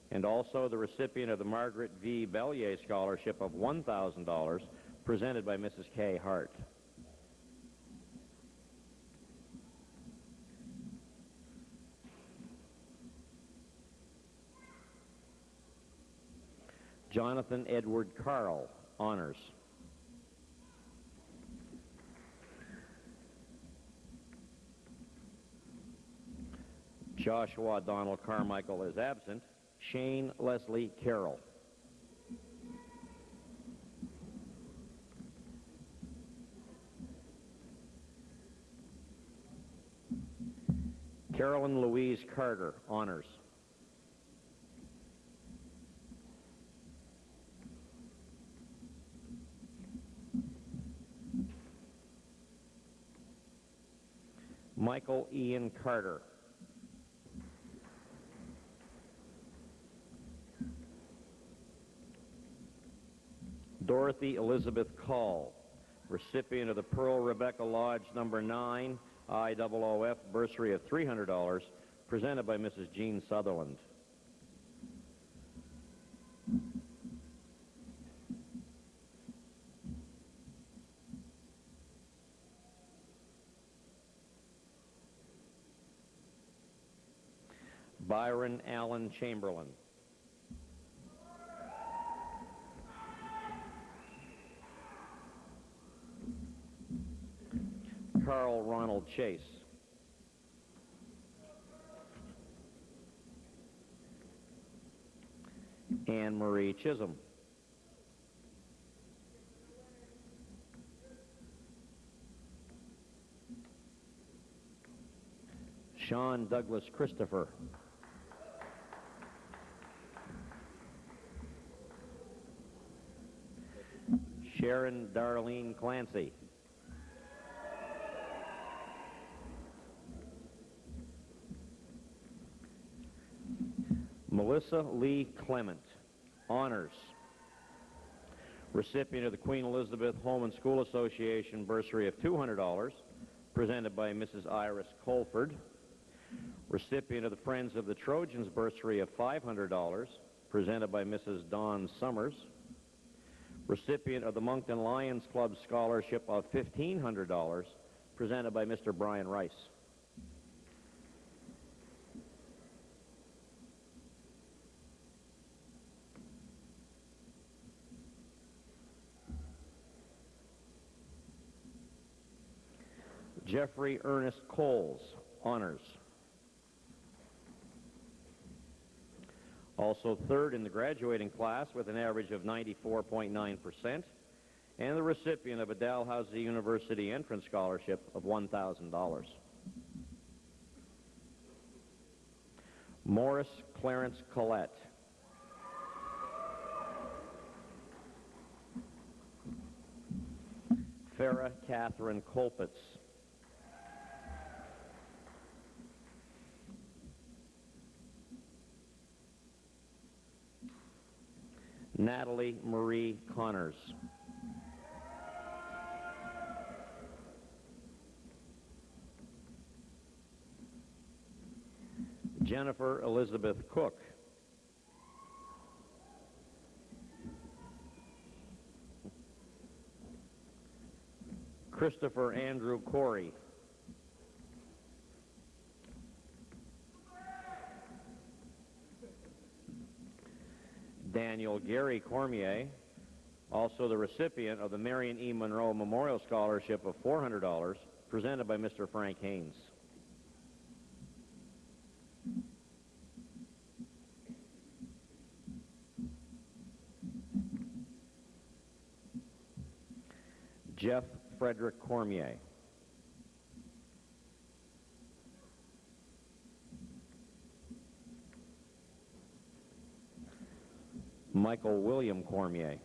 and also the recipient of the Margaret V. Bellier Scholarship of $1,000, presented by Mrs. Kay Hart. Jonathan Edward Carl, honors. Joshua Donald Carmichael is absent. Shane Leslie Carroll. Carolyn Louise Carter, honors. Michael Ian Carter. Dorothy Elizabeth Call, recipient of the Pearl Rebecca Lodge number 9 IOOF bursary of $300, presented by Mrs. Jean Sutherland. Byron Allen Chamberlain. Carl Ronald Chase. Anne Marie Chisholm. Sean Douglas Christopher. Sharon Darlene Clancy. Melissa Lee Clement, honors. Recipient of the Queen Elizabeth Home and School Association bursary of $200, presented by Mrs. Iris Colford. Recipient of the Friends of the Trojans bursary of $500, presented by Mrs. Dawn Summers. Recipient of the Moncton Lions Club scholarship of $1,500, presented by Mr. Brian Rice. Jeffrey Ernest Coles, honors. Also third in the graduating class with an average of 94.9%, and the recipient of a Dalhousie University entrance scholarship of $1,000. Morris Clarence Collette. Farah Catherine Colpitz. Natalie Marie Connors. Jennifer Elizabeth Cook. Christopher Andrew Corey. Daniel Gary Cormier, also the recipient of the Marion E. Monroe Memorial Scholarship of $400, presented by Mr. Frank Haynes. Jeff Frederick Cormier. Michael William Cormier.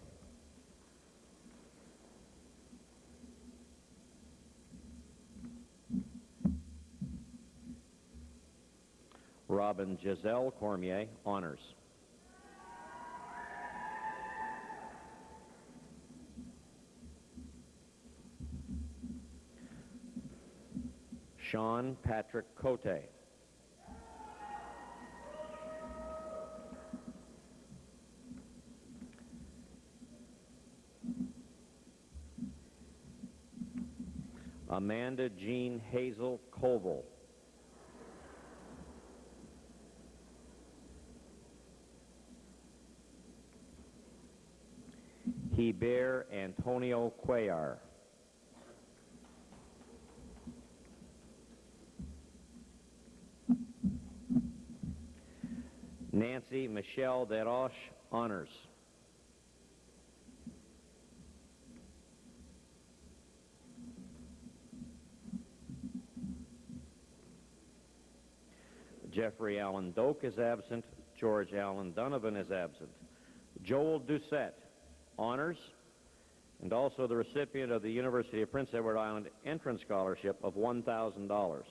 Robin Giselle Cormier, honors. Sean Patrick Cote. Amanda Jean Hazel Koval. Heber Antonio Cuellar. Nancy Michelle Desroches, honors. Jeffrey Allen Doak is absent. George Allen Donovan is absent. Joel Doucette, honors, and also the recipient of the University of Prince Edward Island entrance scholarship of $1,000.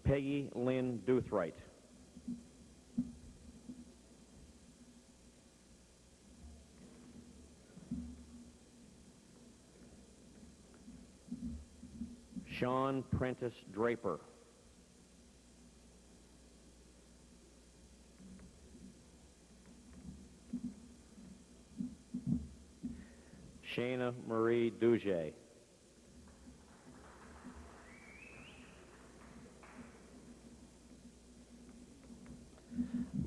Peggy Lynn Duthright. Sean Prentice Draper. Shayna Marie Duge.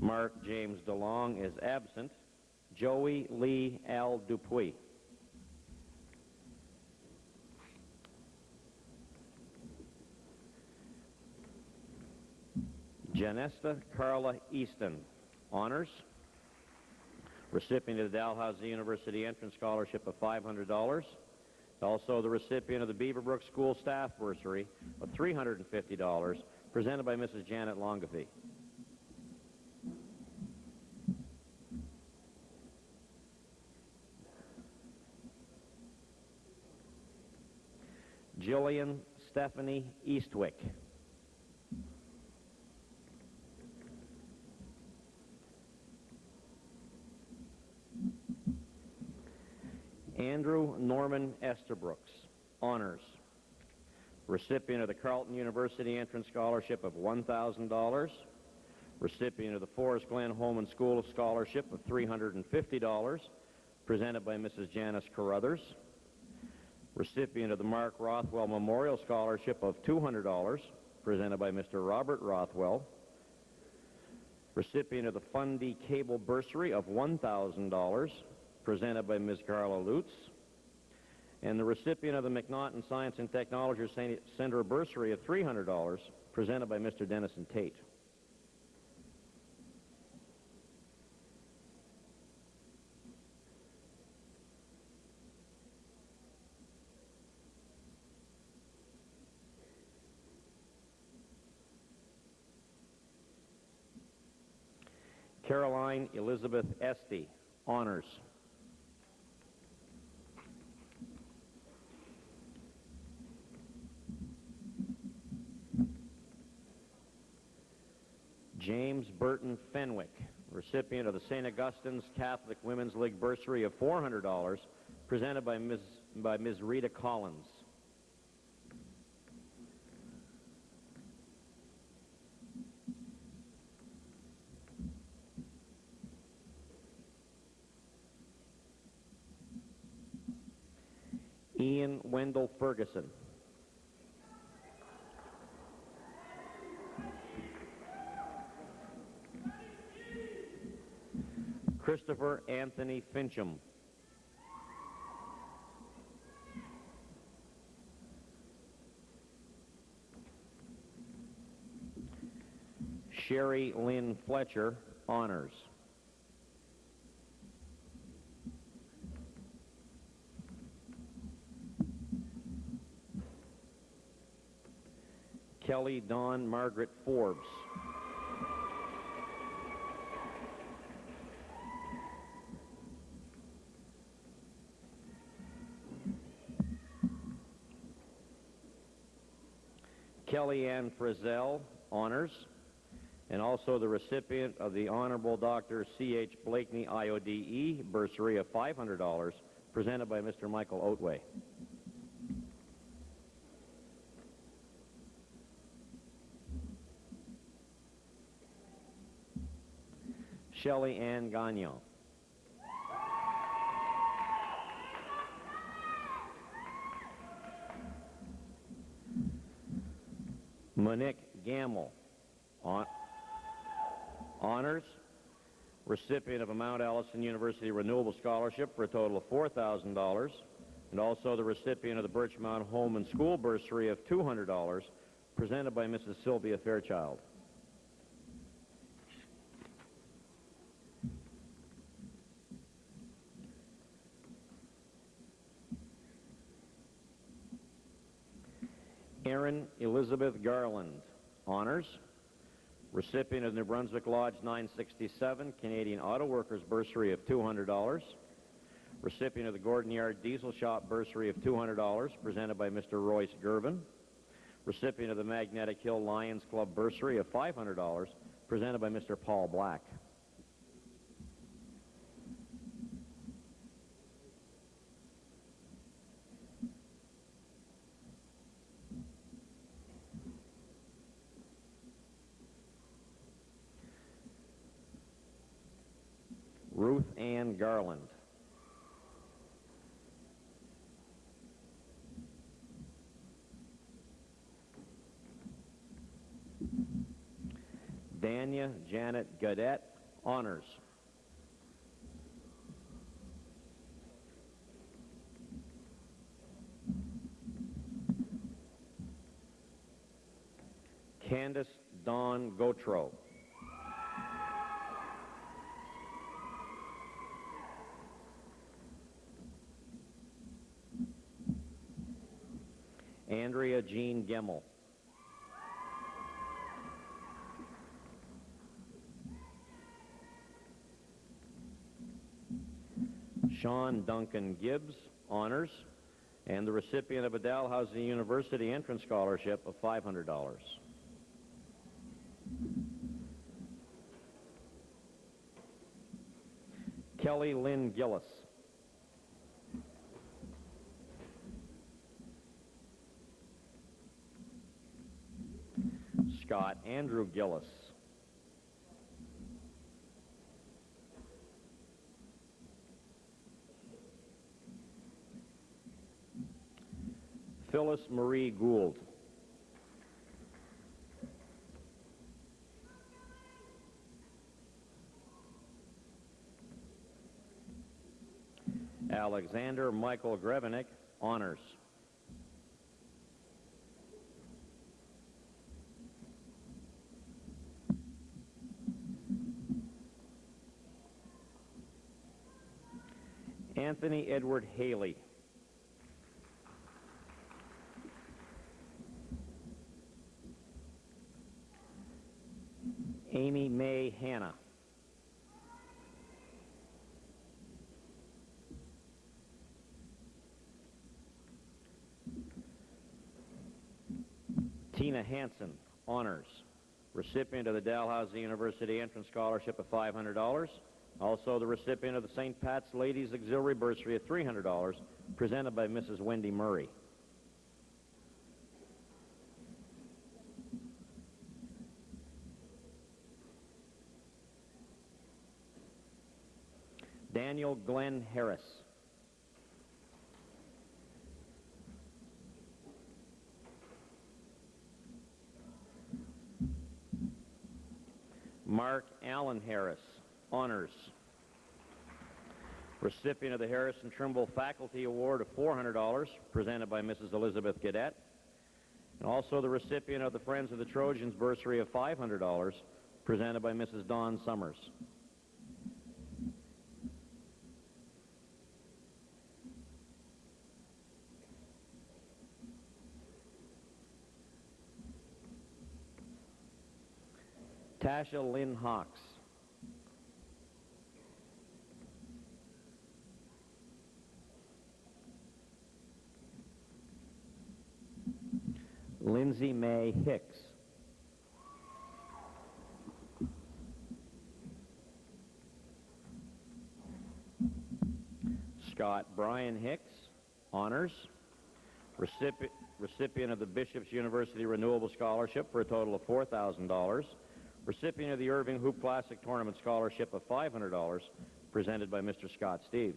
Mark James DeLong is absent. Joey Lee Al Dupuy. Janesta Carla Easton, honors. Recipient of the Dalhousie University entrance scholarship of $500. Also the recipient of the Beaverbrook School Staff Bursary of $350, presented by Mrs. Janet Longafee. Jillian Stephanie Eastwick. Andrew Norman Estabrooks, honors. Recipient of the Carleton University entrance scholarship of $1,000. Recipient of the Forest Glen Home and School Scholarship of $350, presented by Mrs. Janice Carruthers. Recipient of the Mark Rothwell Memorial Scholarship of $200, presented by Mr. Robert Rothwell. Recipient of the Fundy Cable Bursary of $1,000, presented by Ms. Carla Lutz. And the recipient of the McNaughton Science and Technology Center Bursary of $300, presented by Mr. Denison Tate. Caroline Elizabeth Esty, honors. James Burton Fenwick, recipient of the St. Augustine's Catholic Women's League Bursary of $400, presented by Ms. Rita Collins. Ian Wendell Ferguson. Christopher Anthony Fincham. Sherry Lynn Fletcher, honors. Kelly Dawn Margaret Forbes. Kelly Ann Frizzell, honors, and also the recipient of the Honorable Dr. C.H. Blakeney IODE bursary of $500, presented by Mr. Michael Otway. Shelley Ann Gagnon. Monique Gamble, honors, recipient of a Mount Allison University Renewable Scholarship for a total of $4,000, and also the recipient of the Birchmount Home and School Bursary of $200, presented by Mrs. Sylvia Fairchild. Erin Elizabeth Garland, honors, recipient of New Brunswick Lodge 967 Canadian Auto Workers Bursary of $200, recipient of the Gordon Yard Diesel Shop Bursary of $200, presented by Mr. Royce Gervin, recipient of the Magnetic Hill Lions Club Bursary of $500, presented by Mr. Paul Black. Ruth Ann Garland. Dania Janet Gaudette, honors. Candace Dawn Gautreau. Andrea Jean Gemmel. Sean Duncan Gibbs, honors, and the recipient of a Dalhousie University Entrance Scholarship of $500. Kelly Lynn Gillis. Scott Andrew Gillis. Phyllis Marie Gould. Alexander Michael Grevenik, honors. Anthony Edward Haley. Amy Mae Hanna. Tina Hansen, honors. Recipient of the Dalhousie University Entrance Scholarship of $500. Also the recipient of the St. Pat's Ladies Auxiliary Bursary of $300, presented by Mrs. Wendy Murray. Daniel Glenn Harris. Mark Allen Harris, honors. Recipient of the Harris and Trimble Faculty Award of $400, presented by Mrs. Elizabeth Gadet. And also the recipient of the Friends of the Trojans Bursary of $500, presented by Mrs. Dawn Summers. Tasha Lynn Hawks. Lindsay Mae Hicks. Scott Brian Hicks, honors. Recipient of the Bishop's University Renewable Scholarship for a total of $4,000. Recipient of the Irving Hoop Classic Tournament Scholarship of $500, presented by Mr. Scott Steves.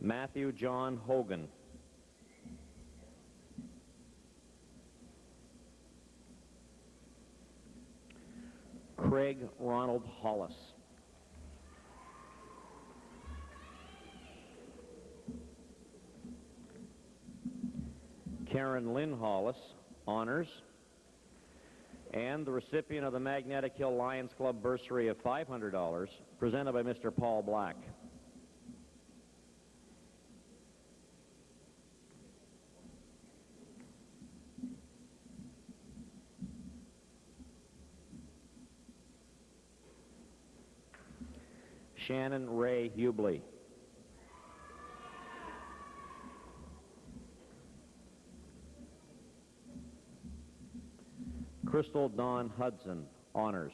Matthew John Hogan. Craig Ronald Hollis. Karen Lynn Hollis, honors. And the recipient of the Magnetic Hill Lions Club Bursary of $500, presented by Mr. Paul Black. Shannon Ray Hubley. Crystal Dawn Hudson, honors.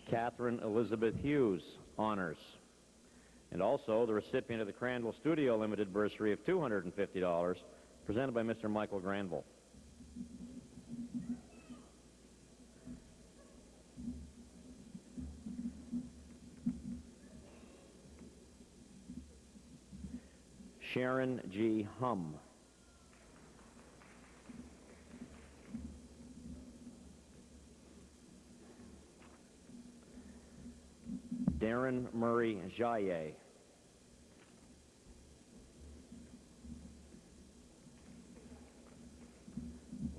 Catherine Elizabeth Hughes, honors. And also the recipient of the Cranwell Studio Limited Bursary of $250, presented by Mr. Michael Granville. Sharon G. Hum. Darren Murray Jaye.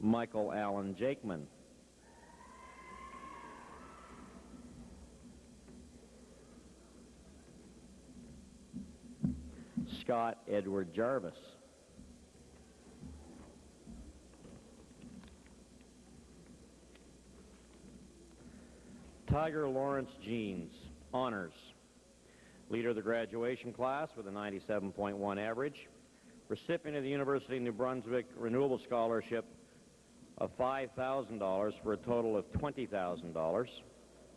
Michael Allen Jakeman. Scott Edward Jarvis. Tiger Lawrence Jeans, honors. Leader of the graduation class with a 97.1 average. Recipient of the University of New Brunswick Renewable Scholarship of $5,000 for a total of $20,000.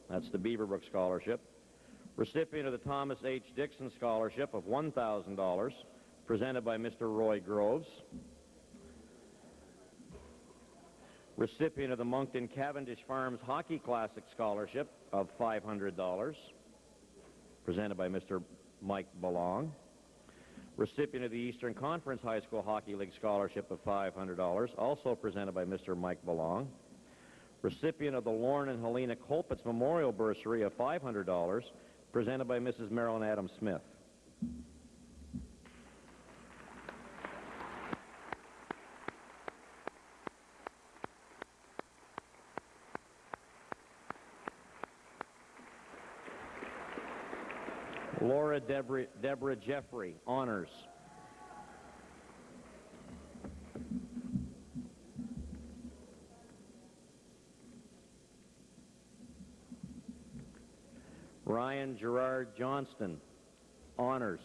That's the Beaverbrook Scholarship. Recipient of the Thomas H. Dixon Scholarship of $1,000, presented by Mr. Roy Groves. Recipient of the Moncton Cavendish Farms Hockey Classic Scholarship of $500, presented by Mr. Mike Belong. Recipient of the Eastern Conference High School Hockey League Scholarship of $500, also presented by Mr. Mike Belong. Recipient of the Lorne and Helena Colpitts Memorial Bursary of $500, presented by Mrs. Marilyn Adams Smith. Laura Deborah Jeffrey, honors. Ryan Gerard Johnston, honors.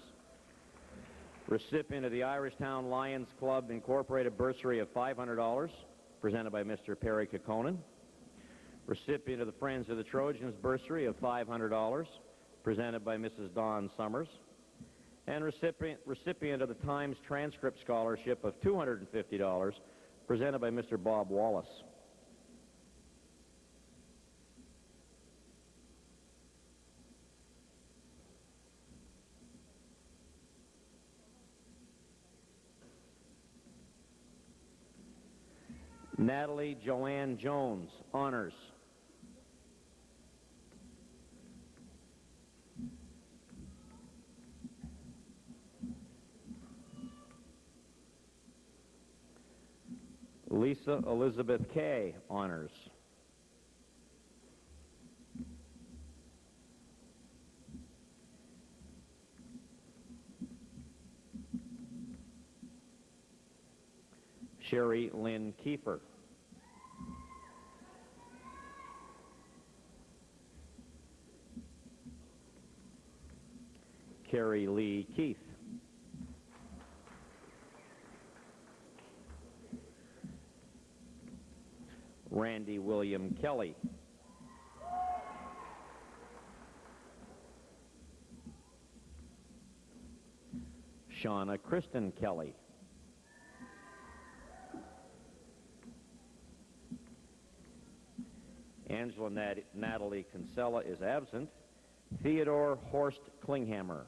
Recipient of the Irishtown Lions Club Incorporated Bursary of $500, presented by Mr. Perry Kekkonen. Recipient of the Friends of the Trojans Bursary of $500, presented by Mrs. Dawn Summers. And recipient of the Times Transcript Scholarship of $250, presented by Mr. Bob Wallace. Natalie Joanne Jones, honors. Lisa Elizabeth Kay, honors. Sherry Lynn Kiefer. Carrie Lee Keith. Randy William Kelly. Shauna Kristen Kelly. Angela Natalie Kinsella is absent. Theodore Horst Klinghammer.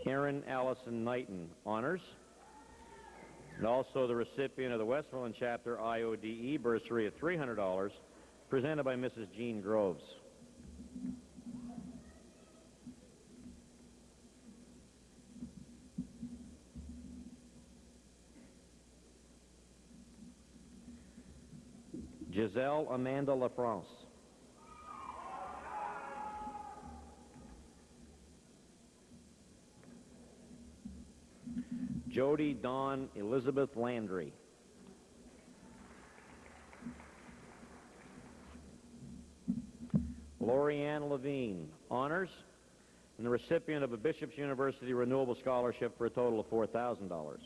Erin Allison Knighton, honors. And also the recipient of the Westmoreland Chapter IODE Bursary of $300, presented by Mrs. Jean Groves. Giselle Amanda LaFrance. Jody Dawn Elizabeth Landry. Lorianne Levine, honors, and the recipient of a Bishop's University Renewable Scholarship for a total of $4,000.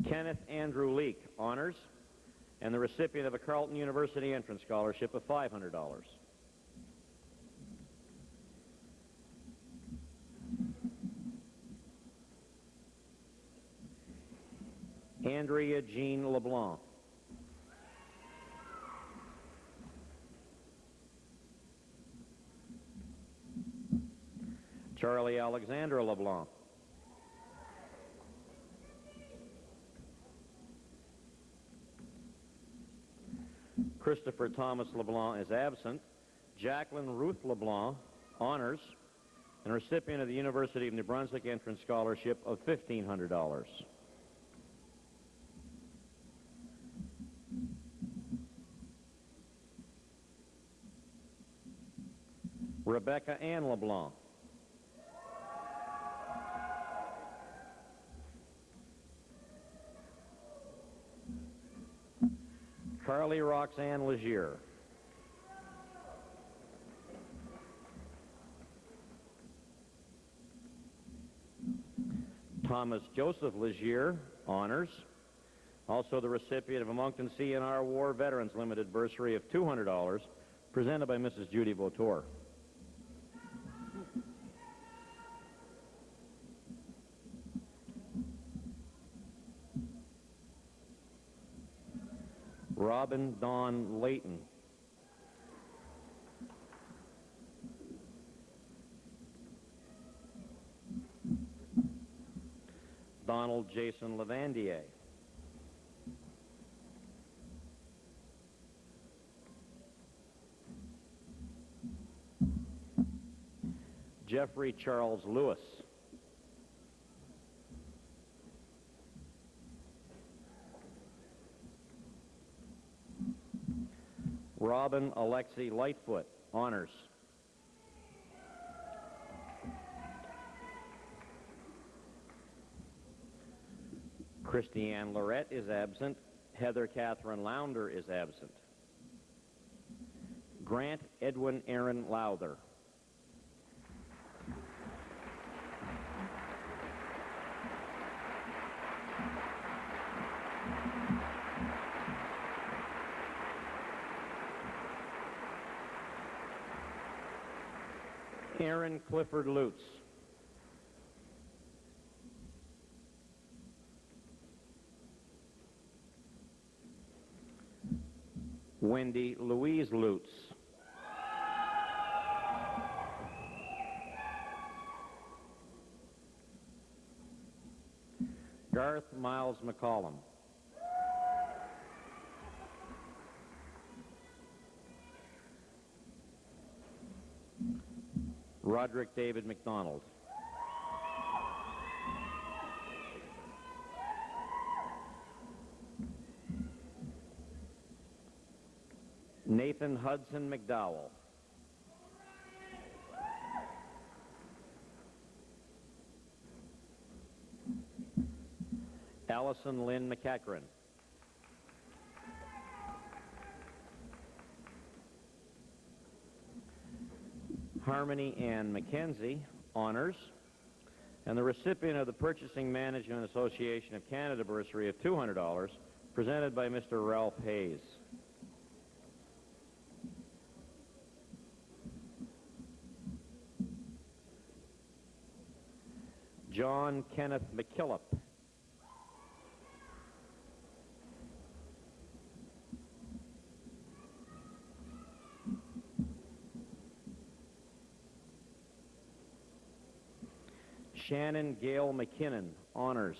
Kenneth Andrew Leake, honors, and the recipient of a Carleton University Entrance Scholarship of $500. Andrea Jean LeBlanc. Charlie Alexander LeBlanc. Christopher Thomas LeBlanc is absent. Jacqueline Ruth LeBlanc, honors, and recipient of the University of New Brunswick Entrance Scholarship of $1,500. Rebecca Ann LeBlanc. Carly Roxanne Legier. Thomas Joseph Legier, honors, Also the recipient of a Moncton CNR War Veterans Limited bursary of $200, presented by Mrs. Judy Vautour. Robin Dawn Layton. Donald Jason Levandier. Jeffrey Charles Lewis. Robin Alexi Lightfoot, honors. Christiane Lorette is absent. Heather Catherine Lounder is absent. Grant Edwin Aaron Lowther. Aaron Clifford Lutz. Wendy Louise Lutz. Garth Miles McCollum. Roderick David McDonald. Nathan Hudson McDowell. Allison Lynn McEachran. Harmony Ann McKenzie, honors, and the recipient of the Purchasing Management Association of Canada bursary of $200, presented by Mr. Ralph Hayes. John Kenneth McKillop. Shannon Gale McKinnon, honors.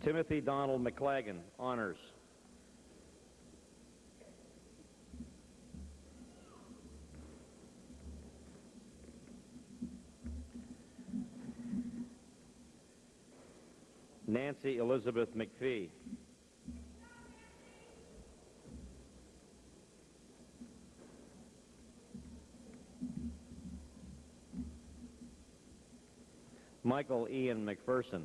Timothy Donald McLagan, honors. Nancy Elizabeth McPhee. Michael Ian McPherson.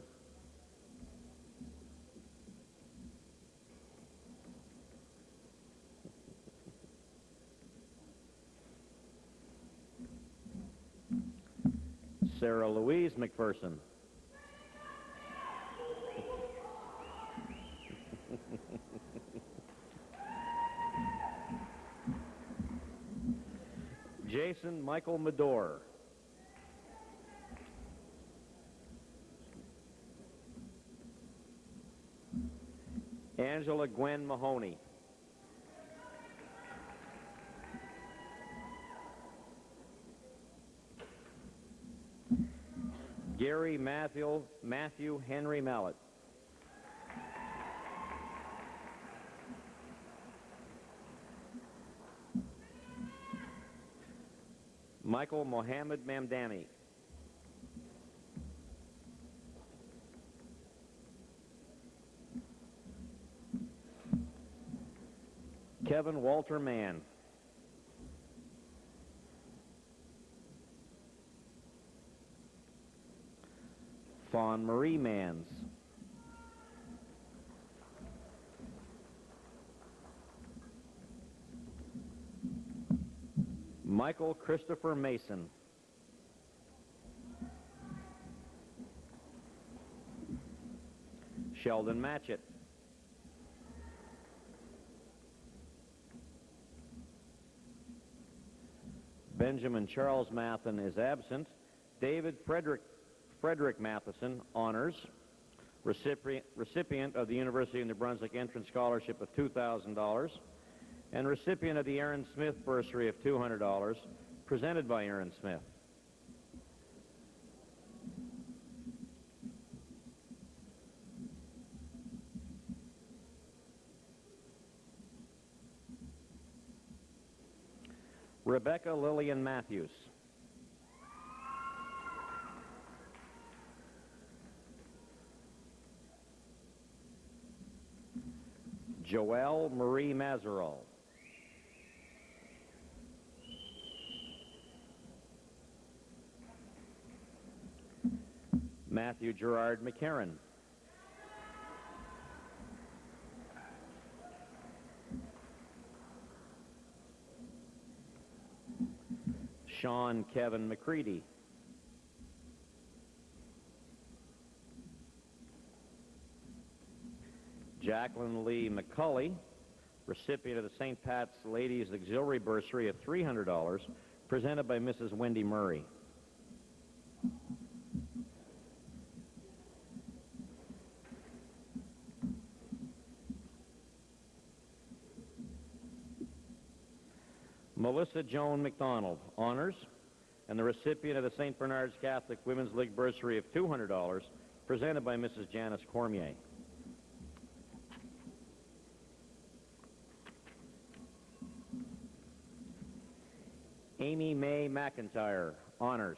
Sarah Louise McPherson. Jason Michael Medore. Angela Gwen Mahoney. Gary Matthew Henry Mallet. Michael Mohammed Mamdani. Kevin Walter Mann. Fawn Marie Mans. Michael Christopher Mason. Sheldon Matchett. Benjamin Charles Mathen is absent. David Frederick Matheson, honors. Recipient of the University of New Brunswick Entrance Scholarship of $2,000. And recipient of the Aaron Smith Bursary of $200, presented by Aaron Smith. Rebecca Lillian Matthews. Joelle Marie Mazeral. Matthew Gerard McCarran. Sean Kevin McCready. Jacqueline Lee McCulley, recipient of the St. Pat's Ladies Auxiliary Bursary of $300, presented by Mrs. Wendy Murray. Melissa Joan McDonald, honors, and the recipient of the St. Bernard's Catholic Women's League Bursary of $200, presented by Mrs. Janice Cormier. Amy Mae McIntyre, honors.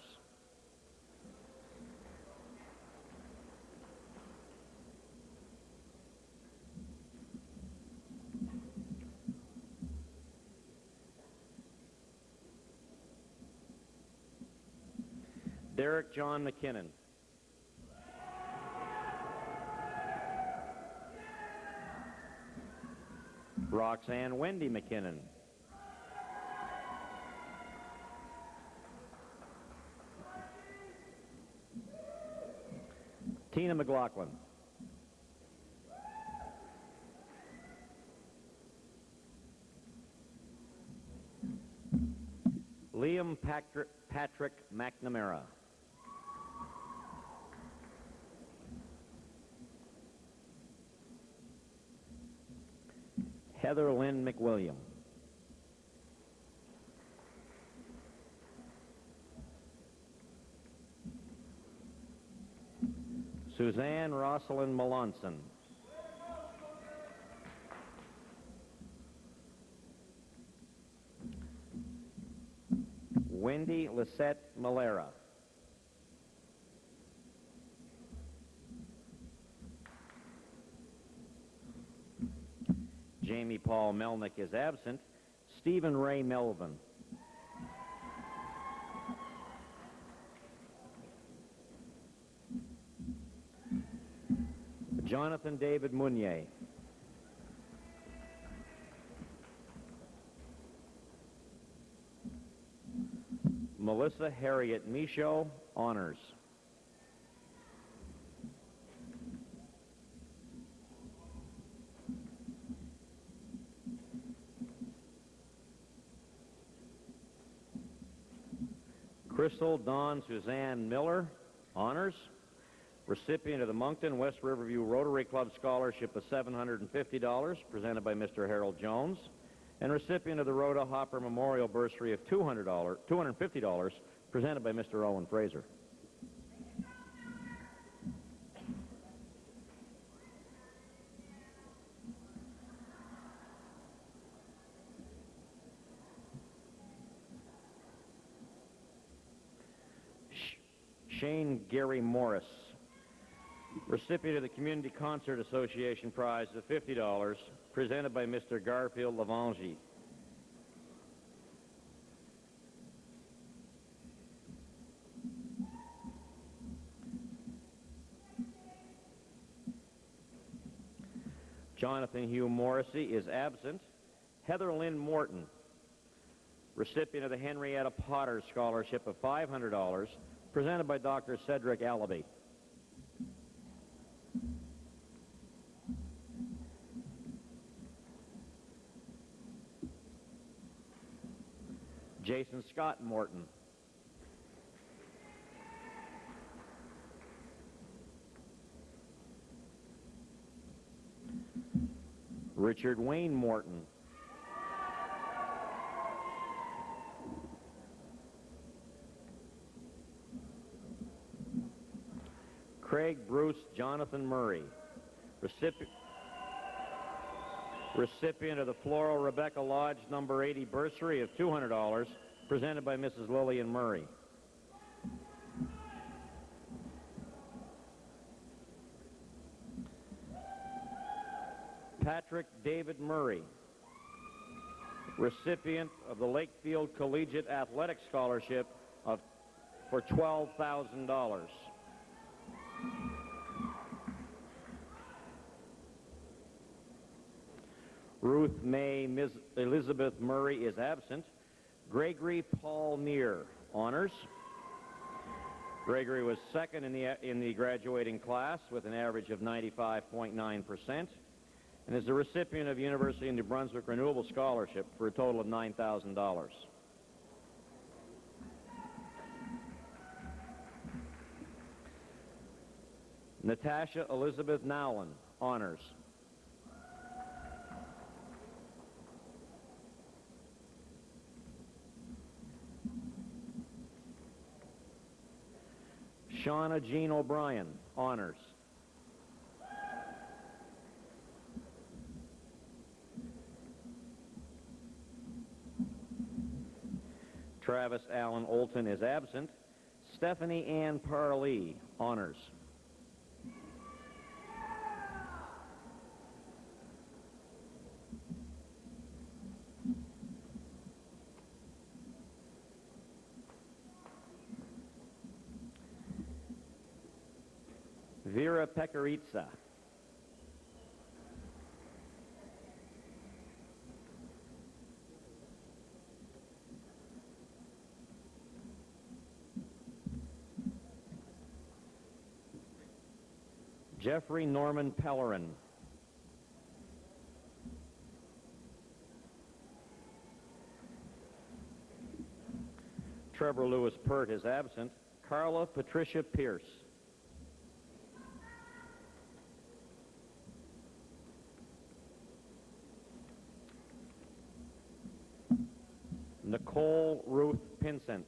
Derek John McKinnon. Roxanne Wendy McKinnon. Tina McLaughlin. Liam Patrick McNamara. Heather Lynn McWilliam. Suzanne Rosalind Melanson. Wendy Lisette Malera. Jamie Paul Melnick is absent. Stephen Ray Melvin. Jonathan David Munier. Melissa Harriet Michaud, honors. Crystal Dawn Suzanne Miller, honors. Recipient of the Moncton West Riverview Rotary Club Scholarship of $750, presented by Mr. Harold Jones, and recipient of the Rhoda Hopper Memorial Bursary of $250, presented by Mr. Owen Fraser. Shane Gary Morris, recipient of the Community Concert Association Prize of $50, presented by Mr. Garfield Lavangie. Jonathan Hugh Morrissey is absent. Heather Lynn Morton. recipient of the Henrietta Potter Scholarship of $500, presented by Dr. Cedric Allaby. Jason Scott Morton. Richard Wayne Morton. Craig Bruce Jonathan Murray, recipient of the Floral Rebecca Lodge number 80 bursary of $200, presented by Mrs. Lillian Murray. Patrick David Murray, recipient of the Lakefield Collegiate Athletic Scholarship for $12,000. Ruth May Elizabeth Murray is absent. Gregory Paul Neer, honors. Gregory was second in the graduating class with an average of 95.9%. And is the recipient of University of New Brunswick Renewable Scholarship for a total of $9,000. Natasha Elizabeth Nowlin, honors. Shauna Jean O'Brien, honors. Travis Allen Olton is absent. Stephanie Ann Parlee, honors. Vera Pecaritza. Jeffrey Norman Pellerin. Trevor Lewis Pert is absent. Carla Patricia Pierce. Nicole Ruth Pinsent.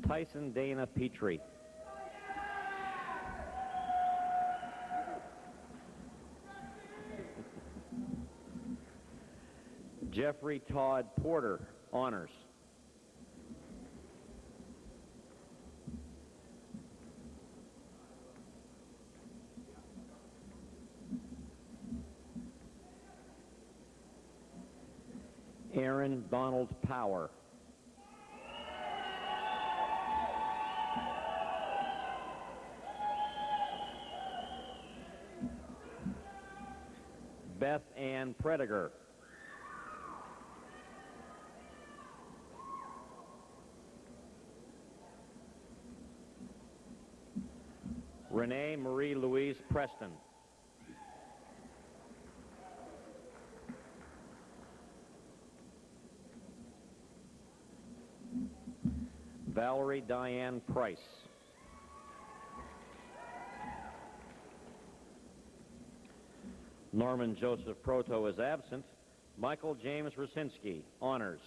Tyson Dana Petrie. Jeffrey Todd Porter, honors. Aaron Donald Power. Beth Ann Prediger. Renee Marie Louise Preston. Valerie Diane Price. Norman Joseph Proto is absent. Michael James Rosinski, honors.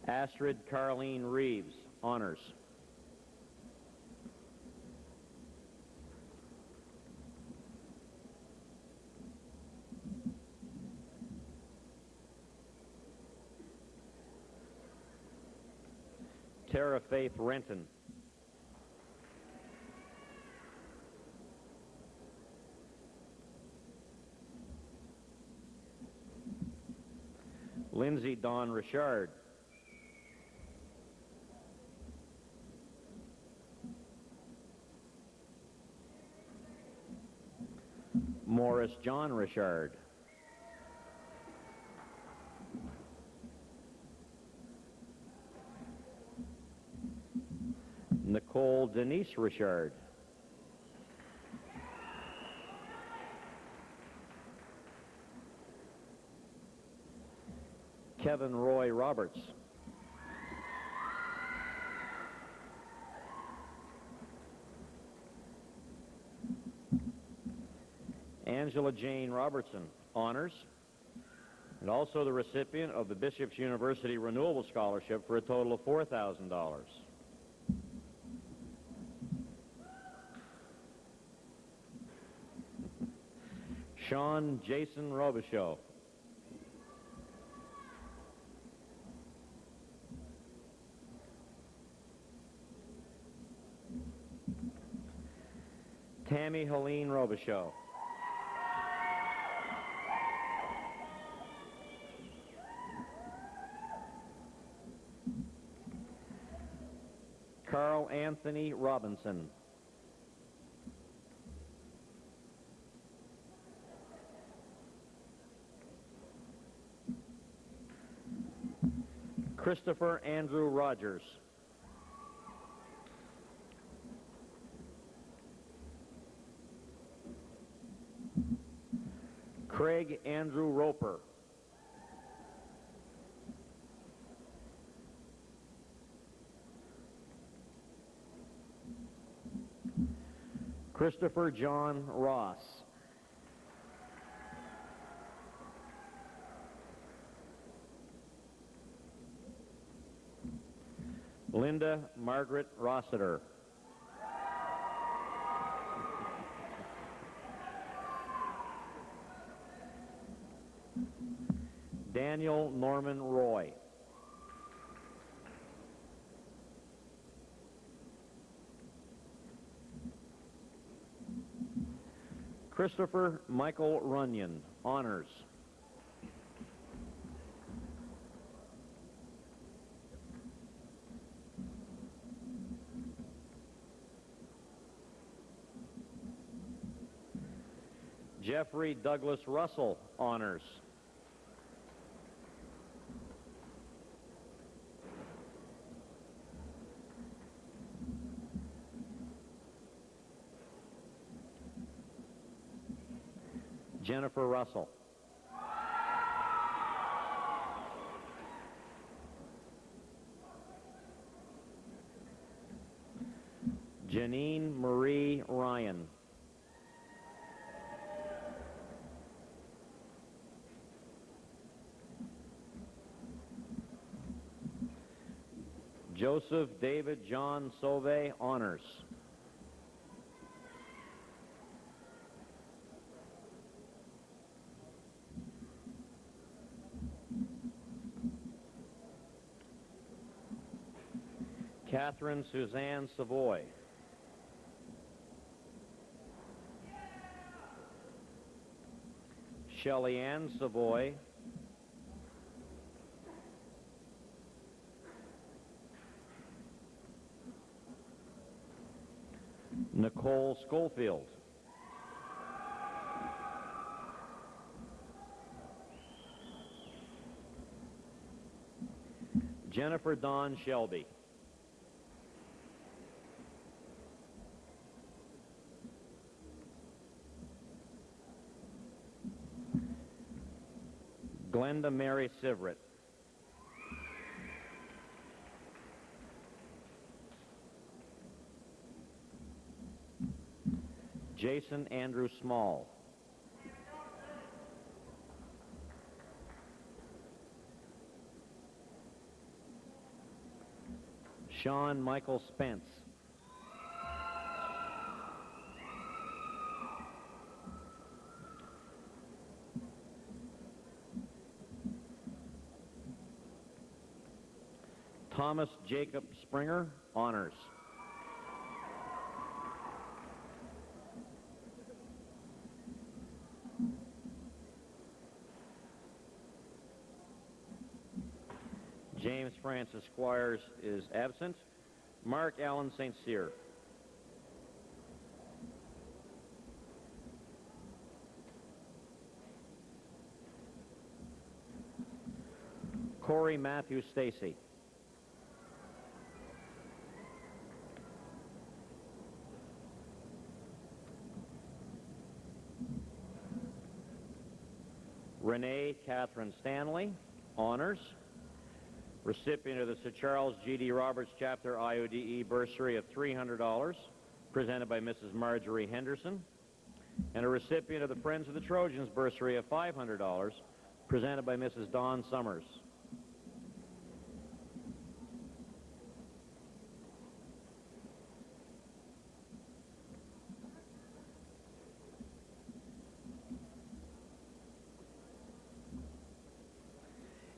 Astrid Carleen Reeves, honors. Tara Faith Renton. Lindsay Dawn Richard. Morris John Richard. Nicole Denise Richard. Kevin Roy Roberts. Angela Jane Robertson, honors, and also the recipient of the Bishop's University Renewable Scholarship for a total of $4,000. Sean Jason Robichaud. Tammy Helene Robichaud. Carl Anthony Robinson. Christopher Andrew Rogers. Craig Andrew Roper. Christopher John Ross. Linda Margaret Rossiter. Daniel Norman Roy. Christopher Michael Runyon, honors. Jeffrey Douglas Russell, honors. Jennifer Russell. Janine Marie Ryan. Joseph David John Sauve, honors. Catherine Suzanne Savoy. Shelley Ann Savoy. Nicole Schofield. Jennifer Dawn Shelby. Glenda Mary Sivrit. Jason Andrew Small. Sean Michael Spence. Thomas Jacob Springer, honors. James Francis Squires is absent. Mark Allen St. Cyr. Corey Matthew Stacy. Renee Catherine Stanley, honors. Recipient of the Sir Charles G.D. Roberts Chapter IODE bursary of $300, presented by Mrs. Marjorie Henderson. And a recipient of the Friends of the Trojans bursary of $500, presented by Mrs. Dawn Summers.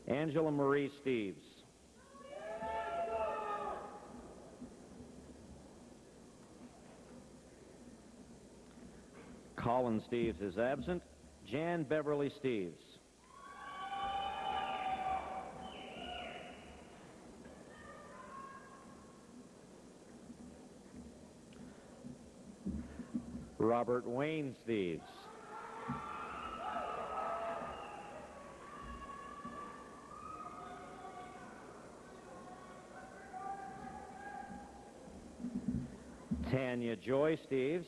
Angela Marie Steves. Colin Steves is absent. Jan Beverly Steves. Robert Wayne Steves. Tanya Joy Steves,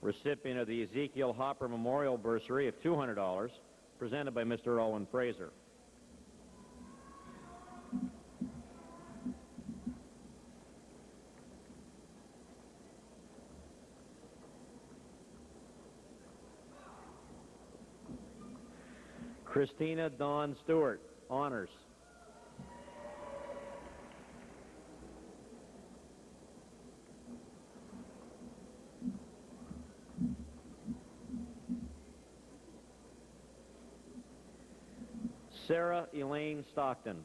recipient of the Ezekiel Hopper Memorial Bursary of $200, presented by Mr. Owen Fraser. Christina Dawn Stewart, honors. Sarah Elaine Stockton.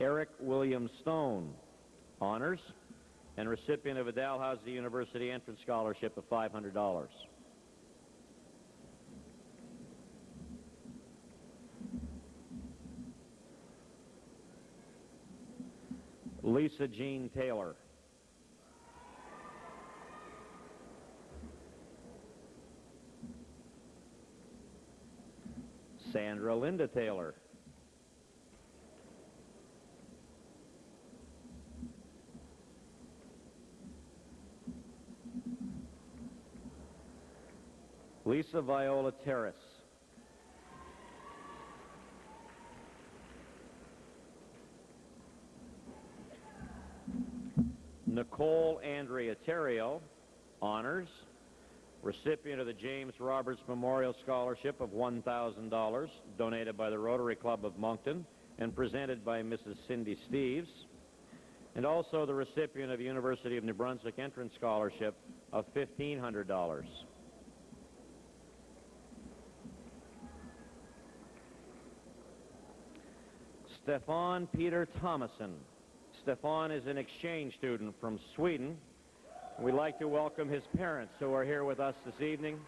Eric William Stone, honors, and recipient of a Dalhousie University Entrance Scholarship of $500. Lisa Jean Taylor. Sandra Linda Taylor. Lisa Viola Terrace. Nicole Andrea Terrio, honors, recipient of the James Roberts Memorial Scholarship of $1,000, donated by the Rotary Club of Moncton and presented by Mrs. Cindy Steves, and also the recipient of University of New Brunswick Entrance Scholarship of $1,500. Stefan Peter Thomason. Stefan is an exchange student from Sweden. We'd like to welcome his parents who are here with us this evening.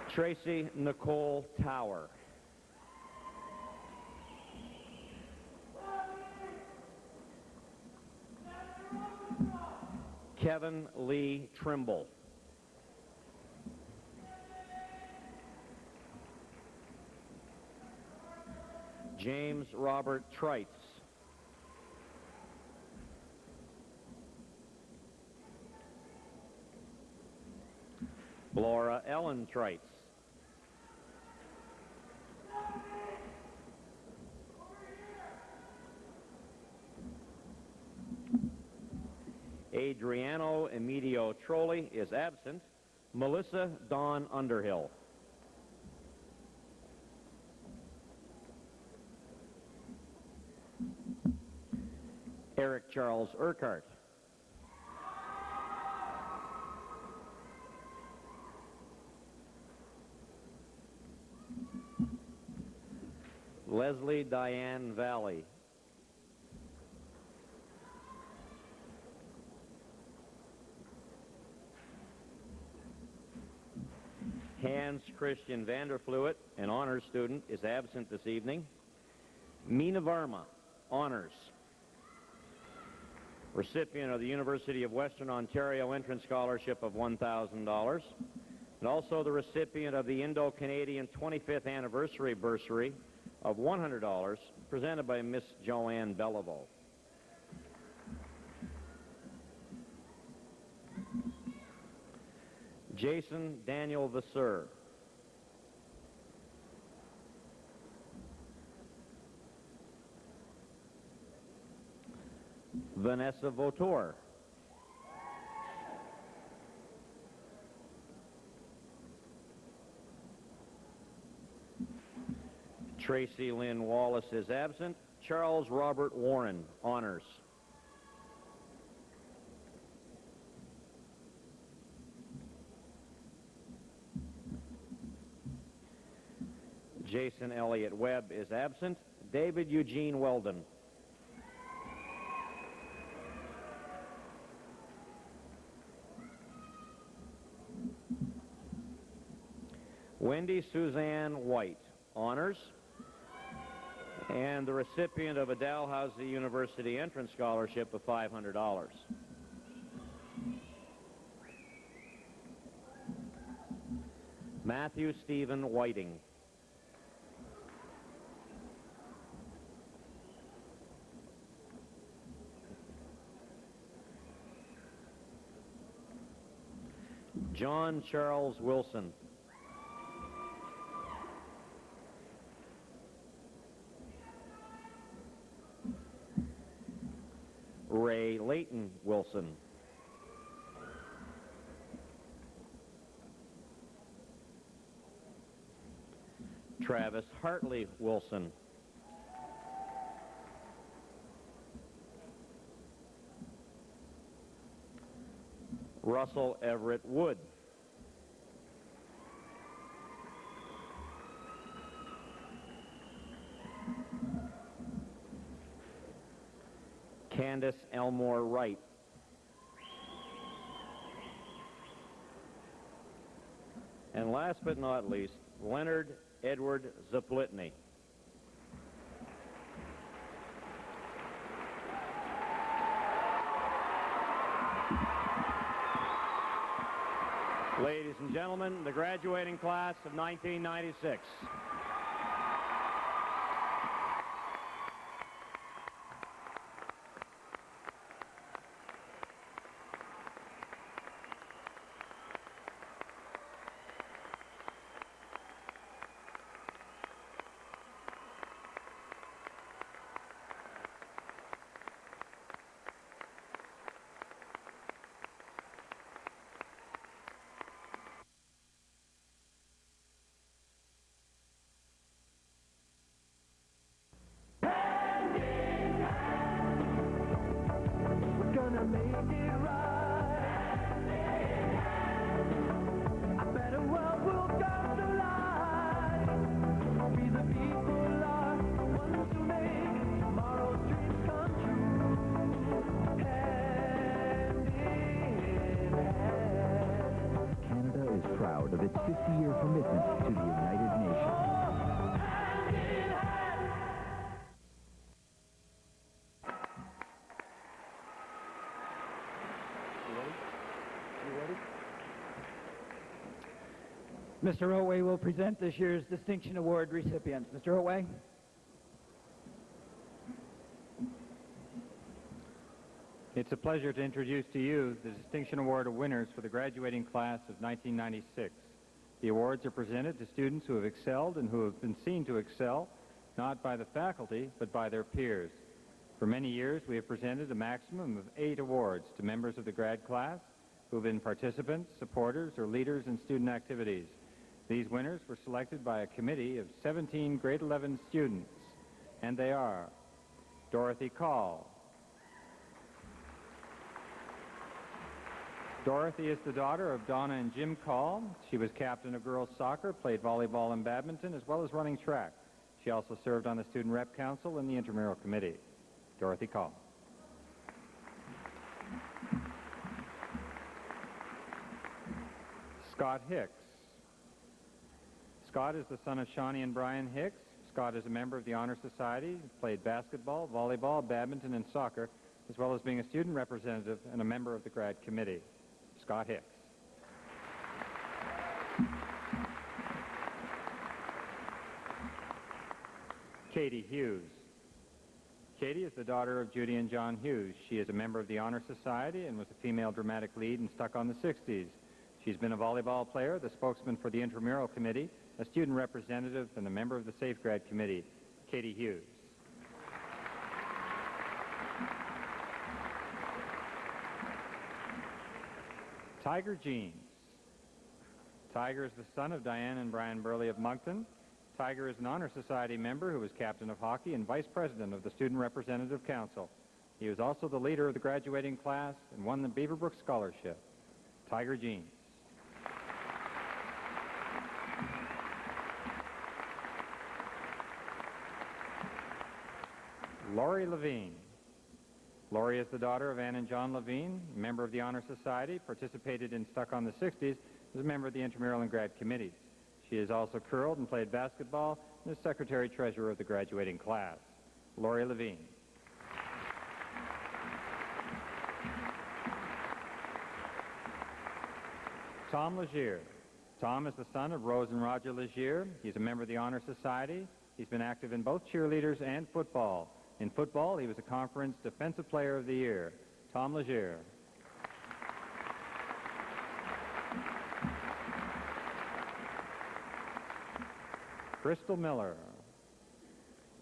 Tracy Nicole Tower. Kevin Lee Trimble. James Robert Trites. Laura Ellen Trites. Adriano Emilio Trolli is absent. Melissa Dawn Underhill. Eric Charles Urquhart. Leslie Diane Valley. Hans Christian Vanderfluet, an honors student, is absent this evening. Meena Varma, honors. Recipient of the University of Western Ontario Entrance Scholarship of $1,000. And also the recipient of the Indo-Canadian 25th Anniversary Bursary of $100, presented by Miss Joanne Beliveau. Jason Daniel Vasseur. Vanessa Vautour. Tracy Lynn Wallace is absent. Charles Robert Warren, honors. Jason Elliott Webb is absent. David Eugene Weldon. Wendy Suzanne White, honors. And the recipient of a Dalhousie University Entrance Scholarship of $500. Matthew Stephen Whiting. John Charles Wilson. Ray Leighton Wilson. Travis Hartley Wilson. Russell Everett Wood. Candace Elmore Wright. And last but not least, Leonard Edward Zaplitny. Ladies and gentlemen, the graduating class of 1996. Of its 50-year commitment to the United Nations. Mr. Otway will present this year's Distinction Award recipients. Mr. Otway. It's a pleasure to introduce to you the Distinction Award winners for the graduating class of 1996. The awards are presented to students who have excelled and who have been seen to excel, not by the faculty, but by their peers. For many years, we have presented a maximum of 8 awards to members of the grad class who have been participants, supporters, or leaders in student activities. These winners were selected by a committee of 17 grade 11 students, and they are Dorothy Call. Dorothy is the daughter of Donna and Jim Call. She was captain of girls soccer, played volleyball and badminton, as well as running track. She also served on the Student Rep Council and the Intramural Committee. Dorothy Call. Scott Hicks. Scott is the son of Shawnee and Brian Hicks. Scott is a member of the Honor Society, played basketball, volleyball, badminton, and soccer, as well as being a student representative and a member of the grad committee. Scott Hicks. Katie Hughes. Katie is the daughter of Judy and John Hughes. She is a member of the Honor Society and was a female dramatic lead in Stuck on the 60s. She's been a volleyball player, the spokesman for the Intramural Committee, a student representative, and a member of the Safe Grad Committee. Katie Hughes. Tiger Jeans. Tiger is the son of Diane and Brian Burley of Moncton. Tiger is an Honor Society member who was captain of hockey and vice president of the Student Representative Council. He was also the leader of the graduating class and won the Beaverbrook Scholarship. Tiger Jeans. Lori Levine. Lori is the daughter of Ann and John Levine, member of the Honor Society, participated in Stuck on the 60s, as a member of the Intramural and Grad Committees. She has also curled and played basketball and is secretary-treasurer of the graduating class. Lori Levine. Tom Legier. Tom is the son of Rose and Roger Legier. He's a member of the Honor Society. He's been active in both cheerleaders and football. In football, he was a conference Defensive Player of the Year. Tom Legier. Crystal Miller.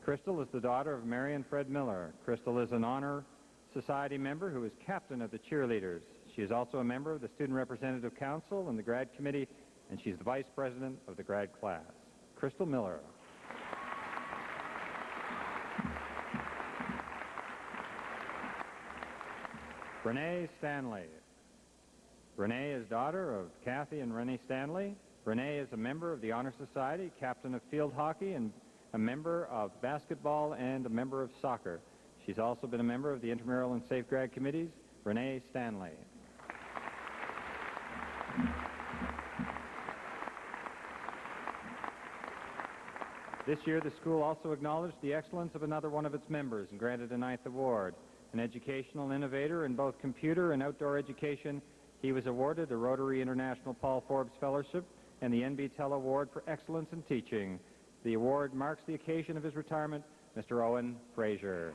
Crystal is the daughter of Mary and Fred Miller. Crystal is an Honor Society member who is captain of the cheerleaders. She is also a member of the Student Representative Council and the Grad Committee, and she's the vice president of the grad class. Crystal Miller. Renee Stanley. Renee is daughter of Kathy and Renee Stanley. Renee is a member of the Honor Society, captain of field hockey, and a member of basketball and a member of soccer. She's also been a member of the Intramural and Safe Grad Committees. Renee Stanley. This year, the school also acknowledged the excellence of another one of its members and granted a 9th award. An educational innovator in both computer and outdoor education, he was awarded a Rotary International Paul Forbes Fellowship and the NBTEL Award for Excellence in Teaching. The award marks the occasion of his retirement, Mr. Owen Fraser.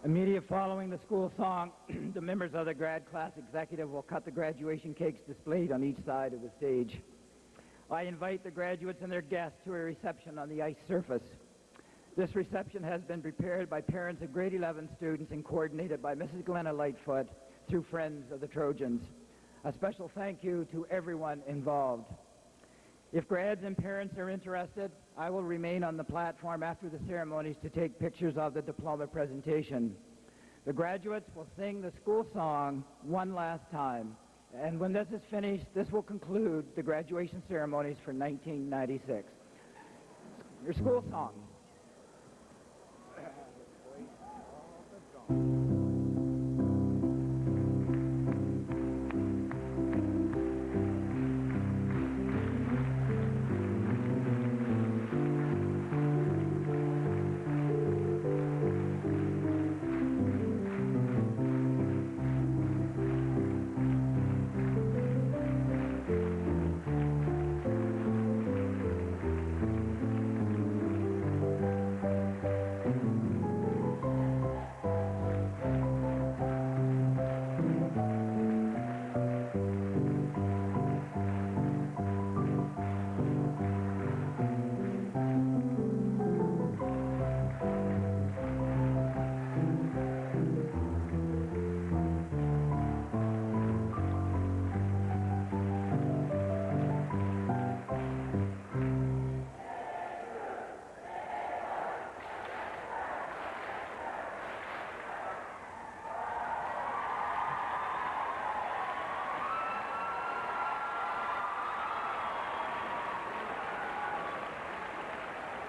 Immediate following the school song, the members of the grad class executive will cut the graduation cakes displayed on each side of the stage. I invite the graduates and their guests to a reception on the ice surface. This reception has been prepared by parents of grade 11 students and coordinated by Mrs. Glenna Lightfoot through Friends of the Trojans. A special thank you to everyone involved. If grads and parents are interested, I will remain on the platform after the ceremonies to take pictures of the diploma presentation. The graduates will sing the school song one last time, and when this is finished, this will conclude the graduation ceremonies for 1996. Your school song.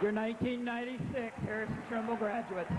Your 1996 Harrison Trimble graduates.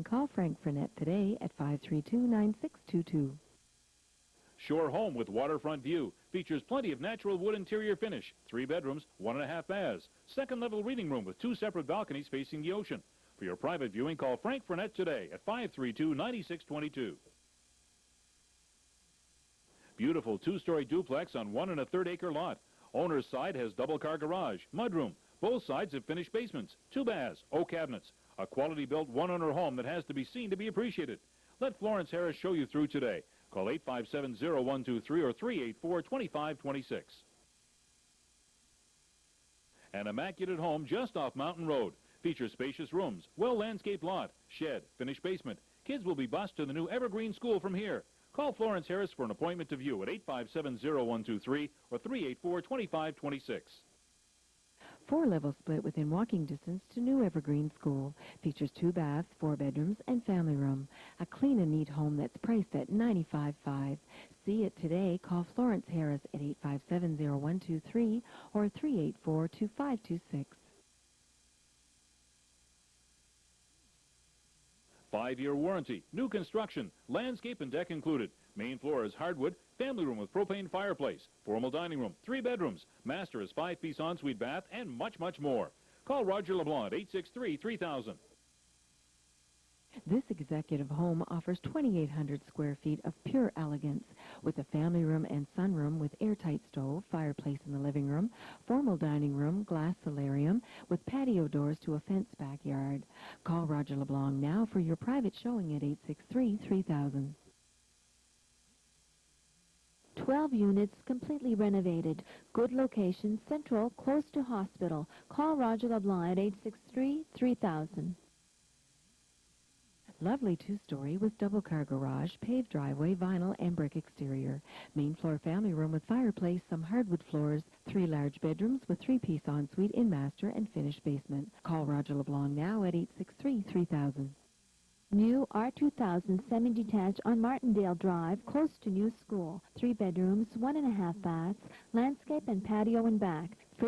Call Frank Frenette today at 532-9622. Shore Home with waterfront view features plenty of natural wood interior finish, 3 bedrooms, 1.5 baths, second-level reading room with 2 separate balconies facing the ocean. For your private viewing, call Frank Frenette today at 532-9622. Beautiful 2-story duplex on 1 1/3 acre lot. Owner's side has double-car garage, mudroom. Both sides have finished basements, 2 baths, oak cabinets. A quality-built one-owner home that has to be seen to be appreciated. Let Florence Harris show you through today. Call 857-0123 or 384-2526. An immaculate home just off Mountain Road. Features spacious rooms, well-landscaped lot, shed, finished basement. Kids will be bused to the new Evergreen School from here. Call Florence Harris for an appointment to view at 857-0123 or 384-2526. 4-level split within walking distance to New Evergreen School. Features 2 baths, 4 bedrooms, and family room. A clean and neat home that's priced at $95,500. See it today. Call Florence Harris at 857-0123 or 384-2526. 5-year warranty, new construction, landscape and deck included. Main floor is hardwood, family room with propane fireplace, formal dining room, 3 bedrooms, master is 5-piece ensuite bath, and much, much more. Call Roger LeBlanc at 863-3000. This executive home offers 2,800 square feet of pure elegance with a family room and sunroom with airtight stove, fireplace in the living room, formal dining room, glass solarium with patio doors to a fenced backyard. Call Roger LeBlanc now for your private showing at 863-3000. 12 units completely renovated. Good location, central, close to hospital. Call Roger LeBlanc at 863-3000. Lovely two-story with double-car garage, paved driveway, vinyl, and brick exterior. Main floor family room with fireplace, some hardwood floors, 3 large bedrooms with 3-piece ensuite in master and finished basement. Call Roger LeBlanc now at 863-3000. New R2000 semi-detached on Martindale Drive, close to new school. 3 bedrooms, 1.5 baths, landscape and patio in back.